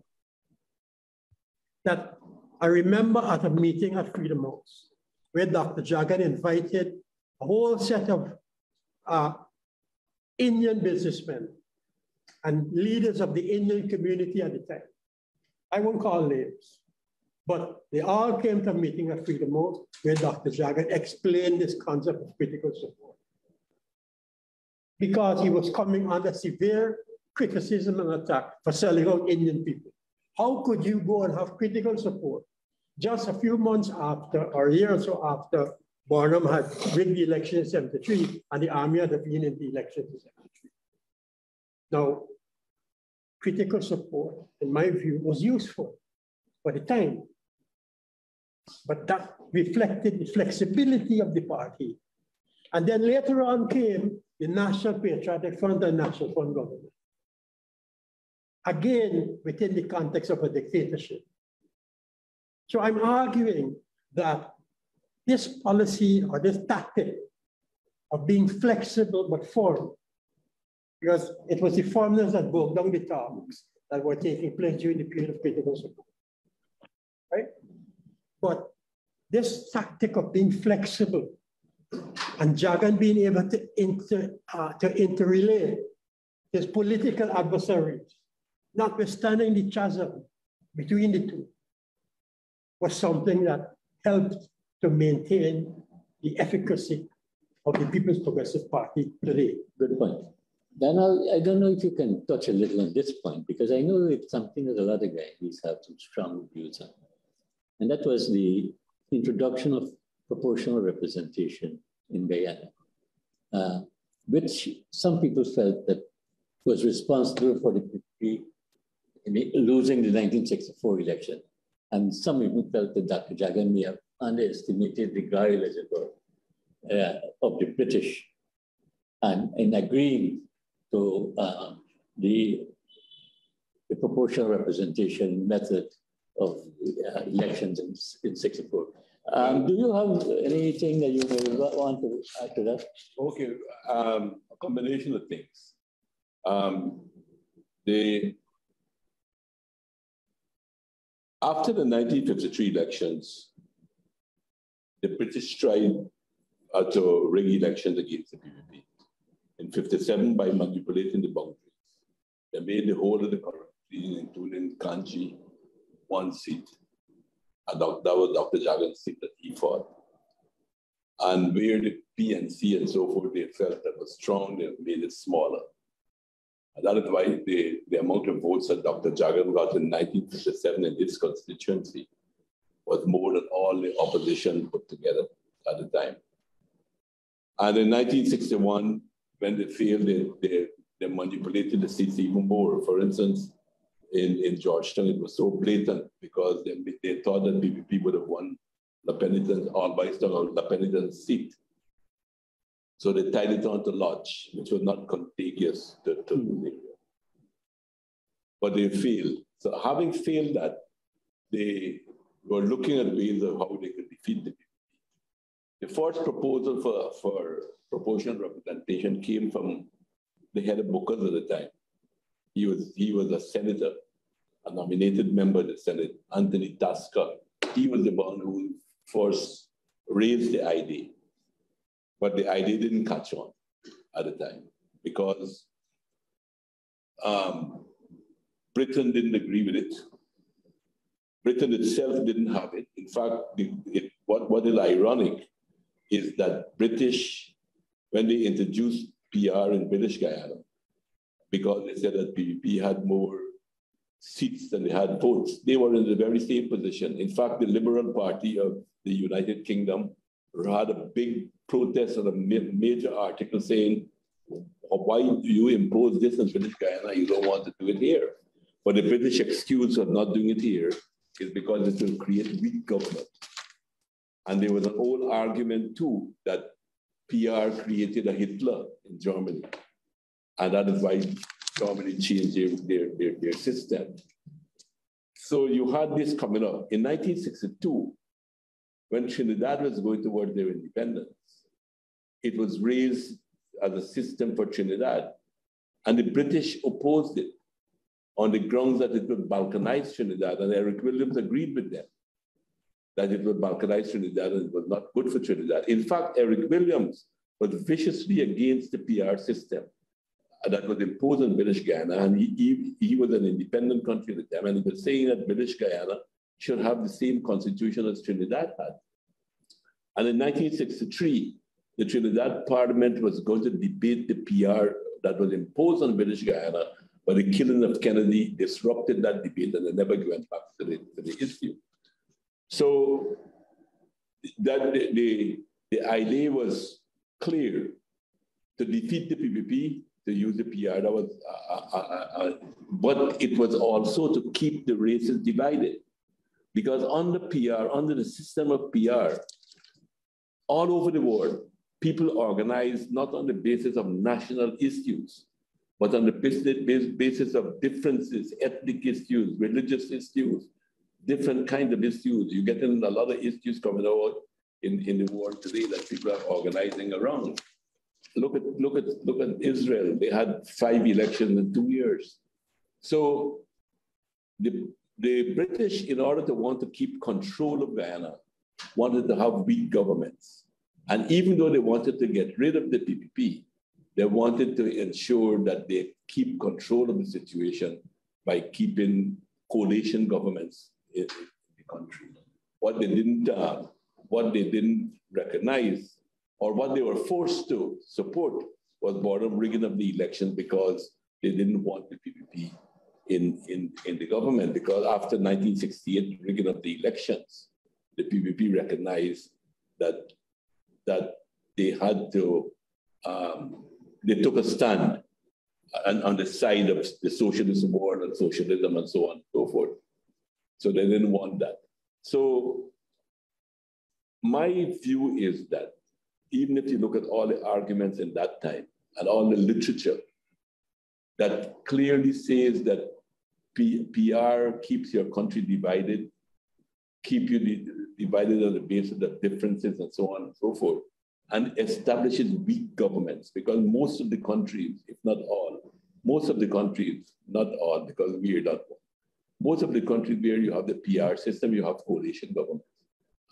Speaker 2: that I remember at a meeting at Freedom House where Dr. Jagan invited a whole set of Indian businessmen and leaders of the Indian community at the time. I won't call names, but they all came to a meeting at Freedom House where Dr. Jagan explained this concept of critical support. Because he was coming under severe criticism and attack for selling out Indian people. How could you go and have critical support just a few months after, or a year or so after, Bonham had rigged the election in 73 and the army had been in the election in 73? Now, critical support, in my view, was useful for the time, but that reflected the flexibility of the party. And then later on came the National Patriotic Front and National Front government. Again, within the context of a dictatorship. So I'm arguing that this policy or this tactic of being flexible but firm, because it was the firmness that broke down the talks that were taking place during the period of critical support, right? But this tactic of being flexible and Jagan being able to interrelate his political adversaries, notwithstanding the chasm between the two, was something that helped to maintain the efficacy of the People's Progressive Party today.
Speaker 1: Good point. Then I don't know if you can touch a little on this point, because I know it's something that a lot of guys have some strong views on. And that was the introduction of proportional representation in Guyana, which some people felt that was responsible for the losing the 1964 election. And some even felt that Dr. Jagan may have underestimated the guile, as it were, of the British, and in agreeing to the proportional representation method of elections in 64. Do you have anything that you may want to add to that?
Speaker 3: Okay, a combination of things. After the 1953 elections, the British tried to rig elections against the PPP. In 57, by manipulating the boundaries, they made the whole of the country, including Kanchi, one seat. And that was Dr. Jagan's seat that he fought. And where the PNC and so forth, they felt that was strong, they made it smaller. And that is why the amount of votes that Dr. Jagan got in 1957 in this constituency was more than all the opposition put together at the time. And in 1961, when they failed, they manipulated the seats even more. For instance, in Georgetown, it was so blatant because they thought that PPP would have won La Penitence, Albiston or La Penitence seat. So they tied it on to Lodge, which was not contagious to the area. But they failed. So having failed that, they were looking at ways of how they could defeat the PPP. The first proposal for proportional representation came from the head of Booker's at the time. He was a senator, a nominated member of the Senate, Anthony Tasker. He was the one who first raised the idea. But the idea didn't catch on at the time because Britain didn't agree with it. Britain itself didn't have it. In fact, what is ironic is that British, when they introduced PR in British Guyana, because they said that PPP had more seats than they had votes, they were in the very same position. In fact, the Liberal Party of the United Kingdom had a big protest on a major article saying, why do you impose this in British Guyana? You don't want to do it here. But the British excuse of not doing it here is because it will create weak government. And there was an old argument too that PR created a Hitler in Germany. And that is why Germany changed their system. So you had this coming up. In 1962, when Trinidad was going toward their independence, it was raised as a system for Trinidad. And the British opposed it on the grounds that it would balkanize Trinidad. And Eric Williams agreed with them that it would balkanize Trinidad and it was not good for Trinidad. In fact, Eric Williams was viciously against the PR system that was imposed on British Guyana. And he was an independent country at the time. And he was saying that British Guyana should have the same constitution as Trinidad had. And in 1963, the Trinidad Parliament was going to debate the PR that was imposed on British Guyana, but the killing of Kennedy disrupted that debate and they never went back to the issue. So that the idea was clear to defeat the PPP, to use the PR. That was, but it was also to keep the races divided, because under PR, under the system of PR, all over the world, people organize not on the basis of national issues, but on the basis of differences, ethnic issues, religious issues, different kinds of issues. You get in a lot of issues coming out in the world today that people are organizing around. Look at Israel. They had 5 elections in 2 years. So the British, in order to want to keep control of Guyana, wanted to have weak governments. And even though they wanted to get rid of the PPP, they wanted to ensure that they keep control of the situation by keeping coalition governments in the country. What they didn't recognize, or what they were forced to support, was bottom rigging of the elections, because they didn't want the PPP in the government. Because after 1968 rigging of the elections, the PPP recognized that they had to, they took a stand and on the side of the socialist world and socialism and so on and so forth. So they didn't want that. So my view is that even if you look at all the arguments in that time and all the literature that clearly says that PR keeps your country divided, keep you divided on the basis of differences and so on and so forth, and establishes weak governments, because most of the countries, if not all, most of the countries, not all, because we are not one, most of the countries where you have the PR system, you have coalition governments,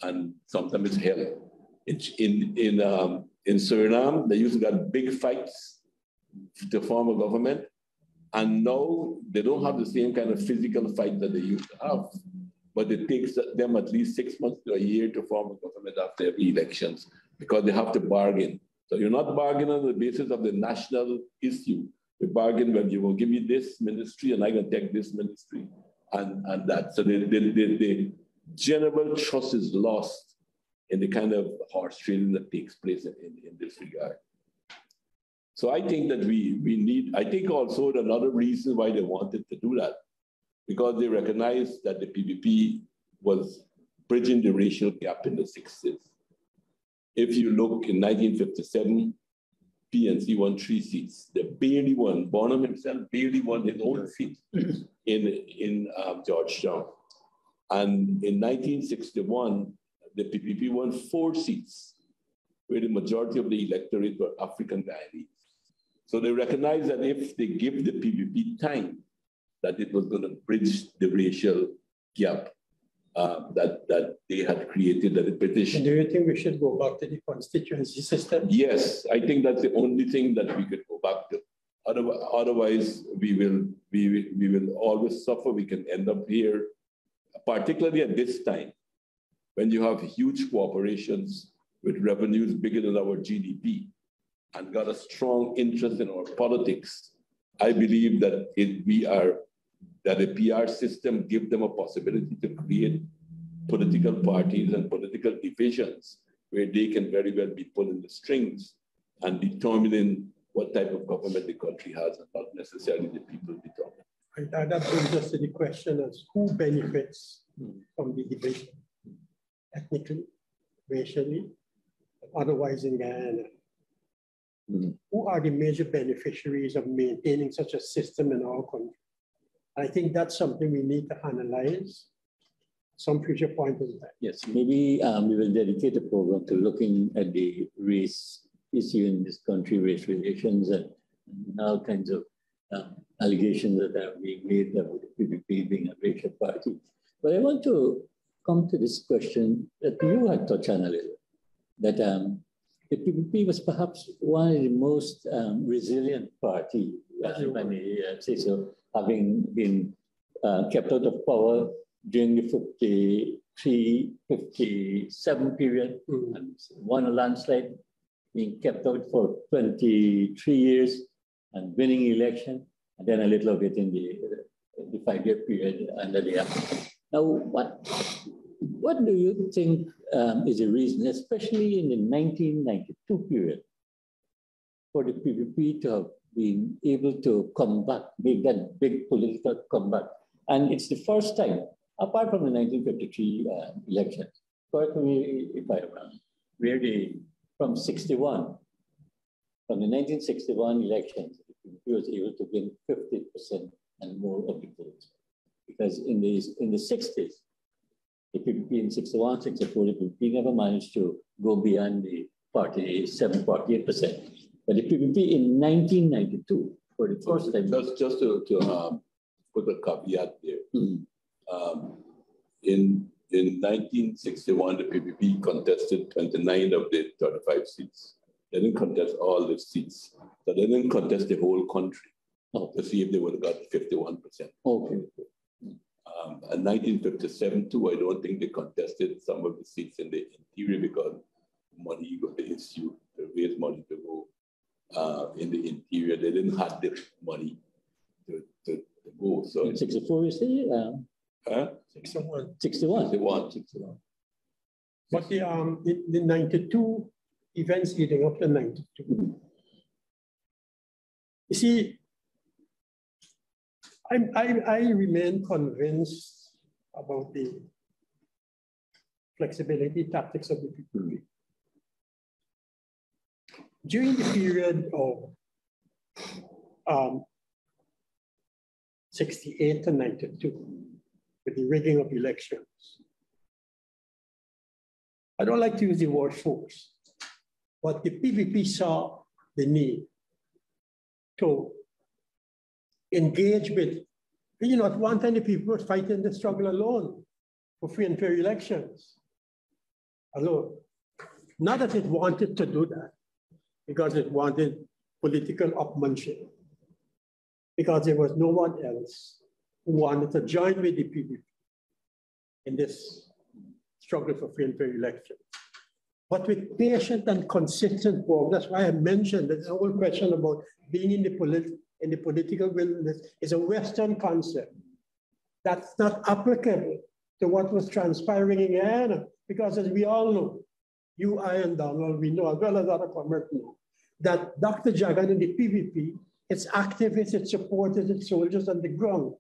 Speaker 3: and sometimes it's hell. In Suriname, they used to get big fights to form a government, and now they don't have the same kind of physical fight that they used to have. But it takes them at least 6 months to a year to form a government after every elections, because they have to bargain. So you're not bargaining on the basis of the national issue. You bargain when you will give me this ministry and I can take this ministry and that. So the general trust is lost in the kind of horse trading that takes place in this regard. So I think that we need, I think also another reason why they wanted to do that, because they recognized that the PPP was bridging the racial gap in the 60s. If you look in 1957, PNC won 3 seats. They barely won. Bonham himself barely won his own seat in Georgetown. And in 1961, the PPP won 4 seats, where the majority of the electorate were African Guyanese. So they recognized that if they give the PPP time, that it was going to bridge the racial gap that they had created, that the British.
Speaker 2: And do you think we should go back to the constituency system?
Speaker 3: Yes, I think that's the only thing that we could go back to. Otherwise, we will always suffer. We can end up here, particularly at this time, when you have huge corporations with revenues bigger than our GDP and got a strong interest in our politics. I believe that that a PR system gives them a possibility to create political parties and political divisions where they can very well be pulling the strings and determining what type of government the country has, and not necessarily the people determine.
Speaker 2: And that brings us to the question of who benefits from the division, ethnically, racially, otherwise in Guyana. Who are the major beneficiaries of maintaining such a system in our country? I think that's something we need to analyze some future point in time.
Speaker 1: Yes, maybe we will dedicate a program to looking at the race issue in this country, race relations, and all kinds of allegations that are being made about the PPP being a racial party. But I want to come to this question that you had touched on a little, that the PPP was perhaps one of the most resilient party, if I may say so, having been kept out of power during the 53, 57 period, and won a landslide, being kept out for 23 years and winning election, and then a little of it in the 5-year period under the act. Now, what do you think is the reason, especially in the 1992 period, for the PPP to have been able to come back, make that big political comeback? And it's the first time, apart from the 1953 elections, correct me if I'm wrong, where from the 1961 elections, the PPP was able to win 50% and more of the votes. Because in the 60s, the PPP in 61, 64, the PPP never managed to go beyond the 48%. But the PPP in 1992, for the first time.
Speaker 3: Just to put a caveat there. In 1961, the PPP contested 29 of the 35 seats. They didn't contest all the seats. So they didn't contest the whole country to see if they would have got 51%.
Speaker 1: Okay.
Speaker 3: In 1957 too, I don't think they contested some of the seats in the interior because money got the issue to raise money to go in the interior. They didn't have the money to go. So
Speaker 1: in 64, you say?
Speaker 2: 61.
Speaker 1: 61.
Speaker 2: But the 92 events leading up to 92. You see, I remain convinced about the flexibility tactics of the PPP. During the period of 68 to 92, with the rigging of elections, I don't like to use the word force, but the PPP saw the need to engage with, you know, at one time the people were fighting the struggle alone for free and fair elections, alone. Not that it wanted to do that, because it wanted political upmanship, because there was no one else who wanted to join with the PPP in this struggle for free and fair elections. But with patient and consistent work, that's why I mentioned that the whole question about being in the political wilderness is a Western concept that's not applicable to what was transpiring in Guyana. Because as we all know, you, I, and Donald, we know, as well as other comrades know, that Dr. Jagan in the PPP, its activists, its supporters, its soldiers on the ground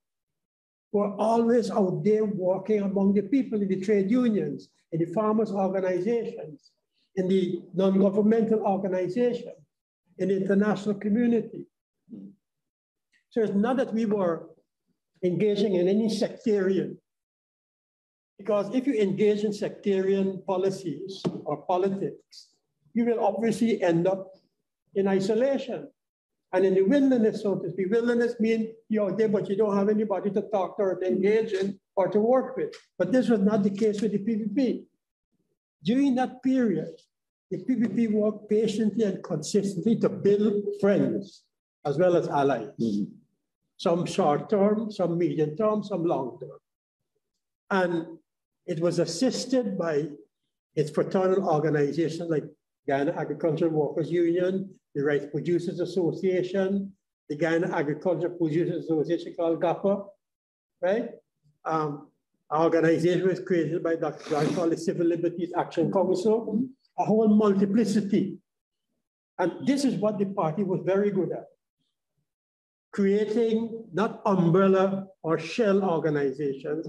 Speaker 2: were always out there working among the people in the trade unions, in the farmers' organizations, in the non-governmental organizations, in the international community. So it's not that we were engaging in any sectarian, because if you engage in sectarian policies or politics, you will obviously end up in isolation. And in the wilderness, so to speak, wilderness means you're out there, but you don't have anybody to talk to or to engage in or to work with. But this was not the case with the PPP. During that period, the PPP worked patiently and consistently to build friends as well as allies. Mm-hmm. Some short term, some medium term, some long term. And it was assisted by its fraternal organizations like Guyana Agricultural Workers Union, the Rice Producers Association, the Guyana Agricultural Producers Association called GAPA, right? Our organization was created by Dr. Jagan called the Civil Liberties Action Council, a whole multiplicity. And this is what the party was very good at. Creating not umbrella or shell organizations,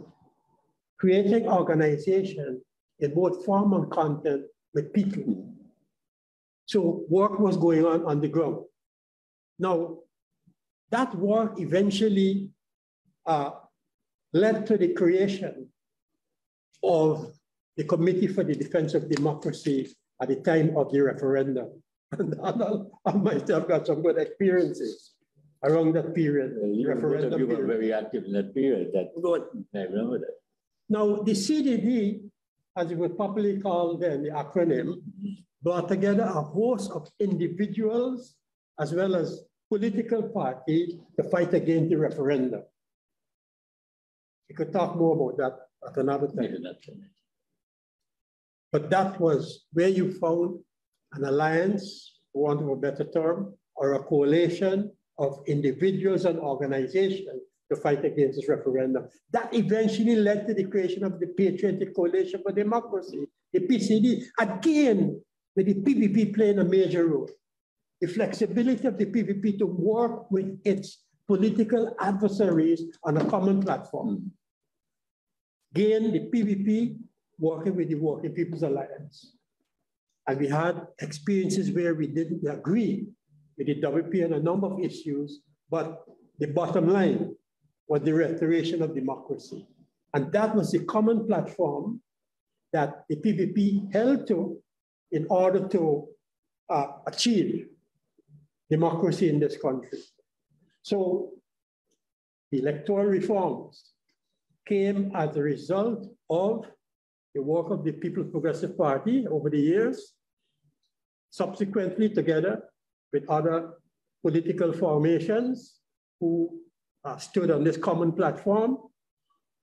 Speaker 2: creating organizations in both form and content with people. So work was going on the ground. Now, that work eventually led to the creation of the Committee for the Defense of Democracy at the time of the referendum. And I myself got some good experiences around that period.
Speaker 1: Both of you were very active in that period.
Speaker 2: Good.
Speaker 1: I remember that.
Speaker 2: Now, the CDD, as it was popularly called then, the acronym, brought together a host of individuals as well as political parties to fight against the referendum. We could talk more about that at another time. But that was where you found an alliance, for want of a better term, or a coalition of individuals and organizations to fight against this referendum. That eventually led to the creation of the Patriotic Coalition for Democracy, the PCD, again, with the PPP playing a major role. The flexibility of the PPP to work with its political adversaries on a common platform. Again, the PPP working with the Working People's Alliance. And we had experiences where we didn't agree with the WP on a number of issues, but the bottom line was the restoration of democracy. And that was the common platform that the PPP held to in order to achieve democracy in this country. So the electoral reforms came as a result of the work of the People's Progressive Party over the years, subsequently together with other political formations who stood on this common platform,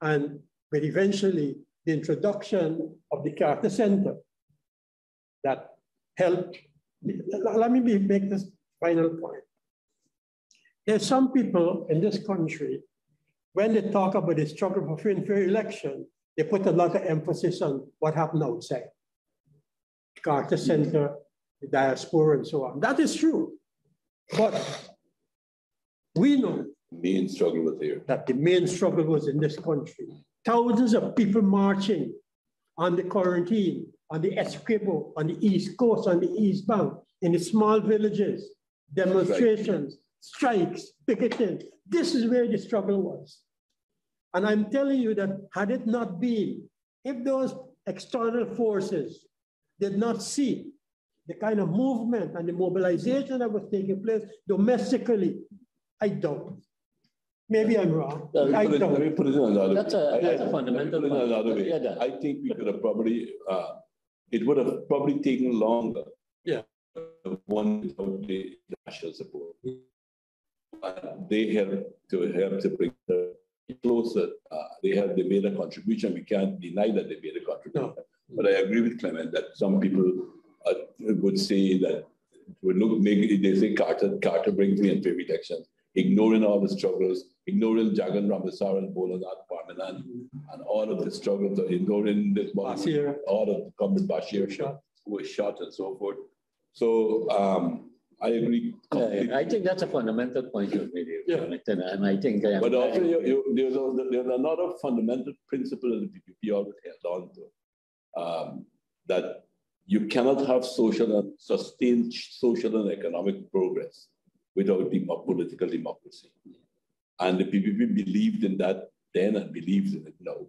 Speaker 2: and with eventually the introduction of the Carter Center that helped. Let me make this final point. There's some people in this country, when they talk about the struggle for free and fair election, they put a lot of emphasis on what happened outside. Carter Center, the diaspora, and so on. That is true. But we know
Speaker 3: main struggle was there.
Speaker 2: That the main struggle was in this country. Thousands of people marching on the quarantine, on the Essequibo, on the East Coast, on the East Bank, in the small villages, demonstrations, strikes, picketing. This is where the struggle was. And I'm telling you that had it not been, if those external forces did not see the kind of movement and the mobilization that was taking place domestically, I doubt. Maybe I'm wrong.
Speaker 3: Let me put it in another way.
Speaker 1: That's a fundamental
Speaker 3: way. I think we could have probably, it would have probably taken longer.
Speaker 2: Yeah.
Speaker 3: One without the national support. They helped to bring the closer. They made a contribution. We can't deny that they made a contribution. No. But I agree with Clement that some people would say that they say Carter brings me in every election, ignoring all the struggles, ignoring Jagan, Ramesar, and Bolanat, Parmanan, and all of the struggles, ignoring this Bashir, all of the Comrade Bashir who was shot and so forth. So I agree completely.
Speaker 1: I think that's a fundamental point you made here, Jonathan, and I think
Speaker 3: but also there's another fundamental principle that the PPP always held on to, that you cannot have sustained social and economic progress without political democracy. And the PPP believed in that then and believes in it now.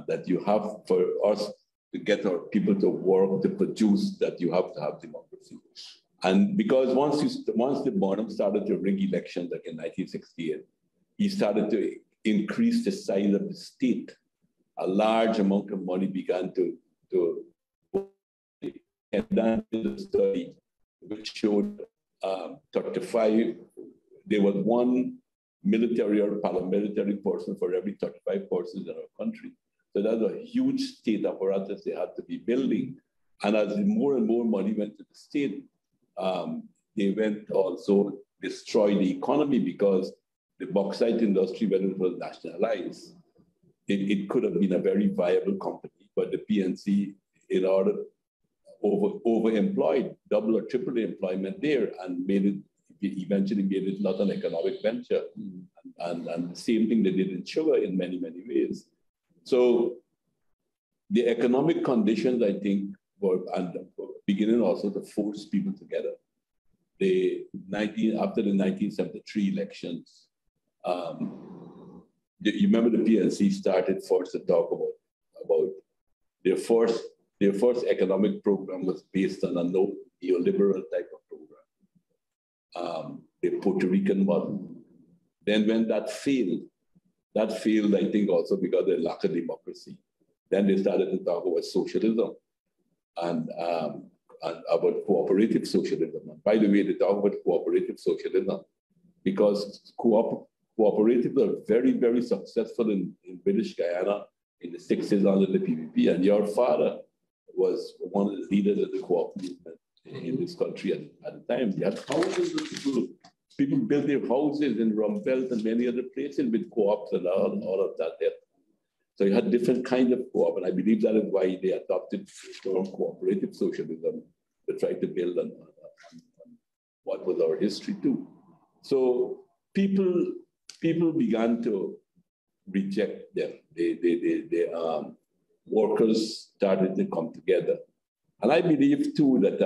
Speaker 3: That you have, for us to get our people to work, to produce, that you have to have democracy. And because once the Bonham started to rig elections like in 1968, he started to increase the size of the state. A large amount of money began to and then the study which showed 35, there was one military or paramilitary person for every 35 persons in our country. So that's a huge state apparatus they had to be building. And as more and more money went to the state, they went also destroy the economy because the bauxite industry, when it was nationalized, it could have been a very viable company, but the PNC, in order overemployed, double or triple the employment there, and eventually made it not an economic venture. And the same thing they did in sugar in many, many ways. So the economic conditions, I think, were beginning also to force people together. After the 1973 elections, you remember the PNC started first to talk about their first economic program was based on a neoliberal type of program, the Puerto Rican model. Then when that failed, I think also because of the lack of democracy. Then they started to talk about socialism and about cooperative socialism. And by the way, they talk about cooperative socialism because cooperatives are very, very successful in British Guyana in the 60s under the PPP. And your father was one of the leaders of the co-op movement in this country at the time. They had thousands of people. People built their houses in Rumbelt and many other places with co-ops and all of that there. So you had different kinds of co-op, and I believe that is why they adopted the term cooperative socialism to try to build on what was our history too. So people began to reject them. Workers started to come together. And I believe too that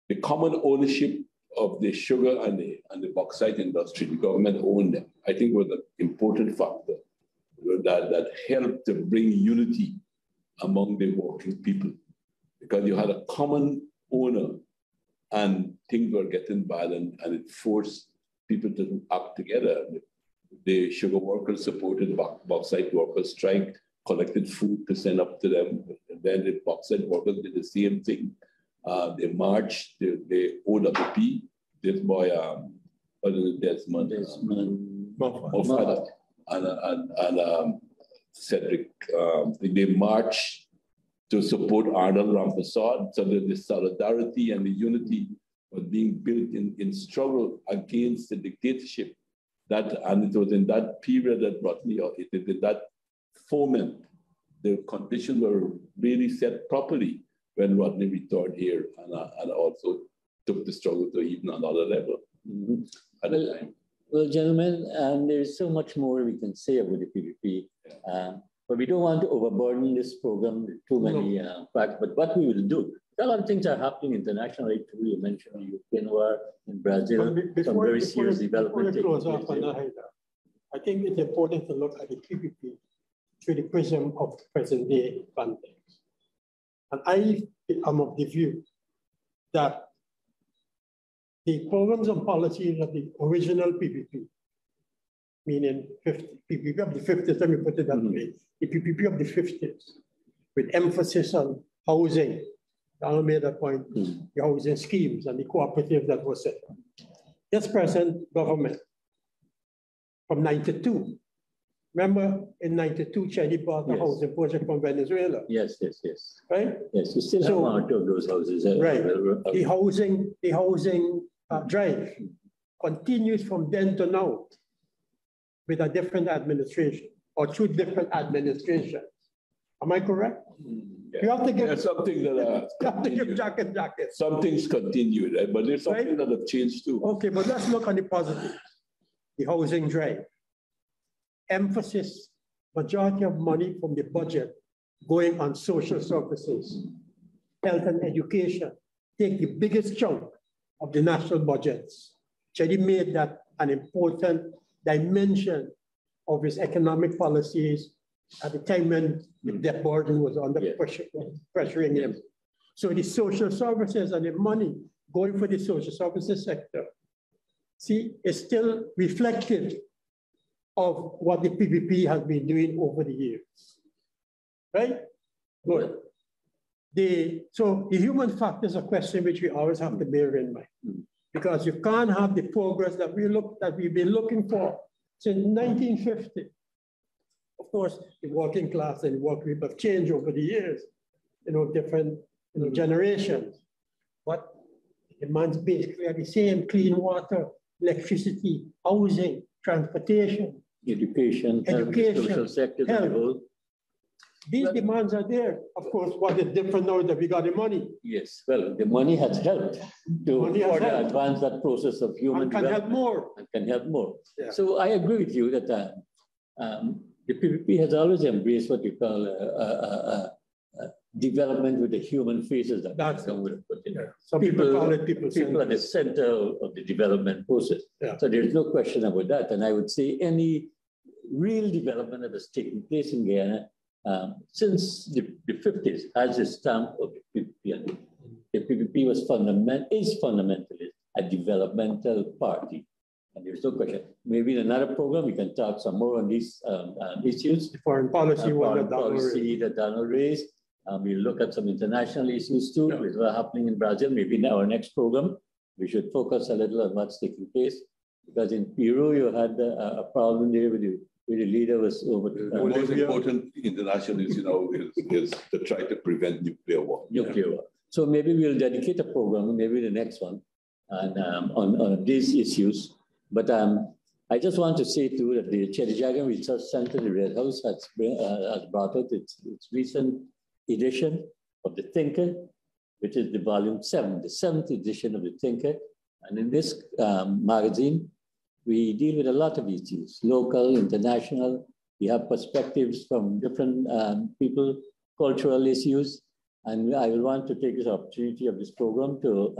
Speaker 3: the common ownership of the sugar and the bauxite industry, the government owned them, I think was an important factor that helped to bring unity among the working people. Because you had a common owner and things were getting bad and it forced people to act together. The sugar workers supported bauxite workers' strike, collected food to send up to them. And then the bauxite workers did the same thing. They marched, the OWP, this boy, Desmond Moffat, and Cedric, they marched to support Arnold Rampersad, so that the solidarity and the unity was being built in struggle against the dictatorship. And it was in that period that brought me out. It did that foment. The conditions were really set properly when Rodney returned here and also took the struggle to even another level at the time.
Speaker 1: Well, gentlemen, there's so much more we can say about the PPP, but we don't want to overburden this program with too many facts. But what we will do, a lot of things are happening internationally too. You mentioned the Ukraine war in Brazil, some very serious development.
Speaker 2: Before we close off on that, I think it's important to look at the PPP through the prism of present day context. And I am of the view that the programs and policies of the original PPP, meaning PPP of the 50s, let me put it that way, the PPP of the 50s, with emphasis on housing. Donald made that point, the housing schemes and the cooperative that was set up. This present government from 92. Remember in 92, Cheddi bought the housing project from Venezuela.
Speaker 1: Yes, yes, yes.
Speaker 2: Right?
Speaker 1: Yes, you still have one or two of those houses.
Speaker 2: Right. The housing drive continues from then to now with a different administration or two different administrations. Am I correct?
Speaker 3: Yeah.
Speaker 2: You have to give
Speaker 3: there's something that
Speaker 2: you have to give jacket.
Speaker 3: Some things continue, right? But there's something that have changed too.
Speaker 2: Okay, but let's look on the positive. The housing drive. Emphasis, majority of money from the budget going on social services, health and education. Take the biggest chunk of the national budgets. Cheddi made that an important dimension of his economic policies at the time when the debt burden was under pressuring him. So the social services and the money going for the social services sector, see, is still reflective of what the PPP has been doing over the years, right? Good. So the human factor is a question which we always have to bear in mind, because you can't have the progress that we've been looking for since 1950. Of course, the working class and the working people have changed over the years, different generations, but the demands basically are the same: clean water, electricity, housing, transportation,
Speaker 1: education, social sector,
Speaker 2: health. These demands are there. Of course, what is different now is that we got the money.
Speaker 1: Yes, well, the money has helped to further advance that process of human development.
Speaker 2: Help more.
Speaker 1: And can help more.
Speaker 2: Yeah.
Speaker 1: So I agree with you that the PPP has always embraced what you call development with the human faces.
Speaker 2: That's
Speaker 1: would have put in.
Speaker 2: Yeah. Some people call it
Speaker 1: people at the center of the development process.
Speaker 2: Yeah.
Speaker 1: So there's no question about that. And I would say any real development that has taken place in Guyana since the 50s has a stamp of the PPP. The PPP is fundamentally a developmental party. And there's no question. Maybe in another program, we can talk some more on these issues.
Speaker 2: The foreign policy,
Speaker 1: that Donald raised. We'll look at some international issues too, which are happening in Brazil. Maybe in our next program, we should focus a little on what's taking place. Because in Peru, you had a problem there with the leader was over.
Speaker 3: The most important international issue is to try to prevent nuclear war.
Speaker 1: Nuclear war. So maybe we'll dedicate a program, maybe the next one, and on these issues. But I just want to say too that the Cheddi Jagan Research Center, the Red House, has brought out its recent edition of The Thinker, which is the volume 7, the 7th edition of The Thinker. And in this magazine, we deal with a lot of issues, local, international. We have perspectives from different people, cultural issues. And I will want to take this opportunity of this program to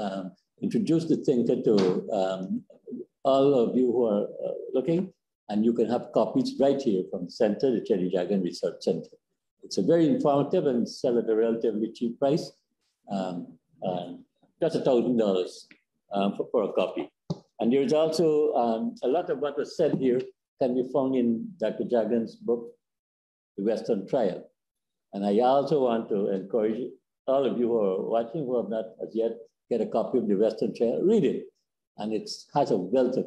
Speaker 1: introduce The Thinker to all of you who are looking. And you can have copies right here from the center, the Cheddi Jagan Research Center. It's a very informative and sell at a relatively cheap price. Just $1,000 for a copy. And there's also a lot of what was said here can be found in Dr. Jagan's book, The Western Trial. And I also want to encourage all of you who are watching who have not as yet get a copy of The Western Trial, read it. And it has a wealth of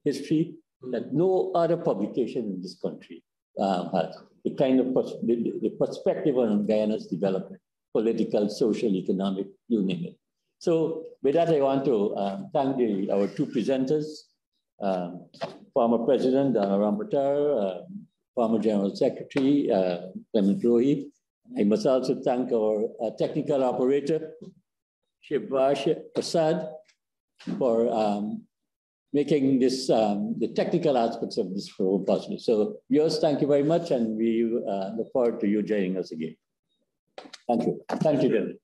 Speaker 1: history that no other publication in this country has. The kind of the perspective on Guyana's development, political, social, economic, you name it. So with that, I want to thank our two presenters, former President Dana Rambatar, former General Secretary Clement Rohi. I must also thank our technical operator, Shivash Prasad, for making this the technical aspects of this program possible. So, yours, thank you very much, and we look forward to you joining us again. Thank you. Thank you, Gary.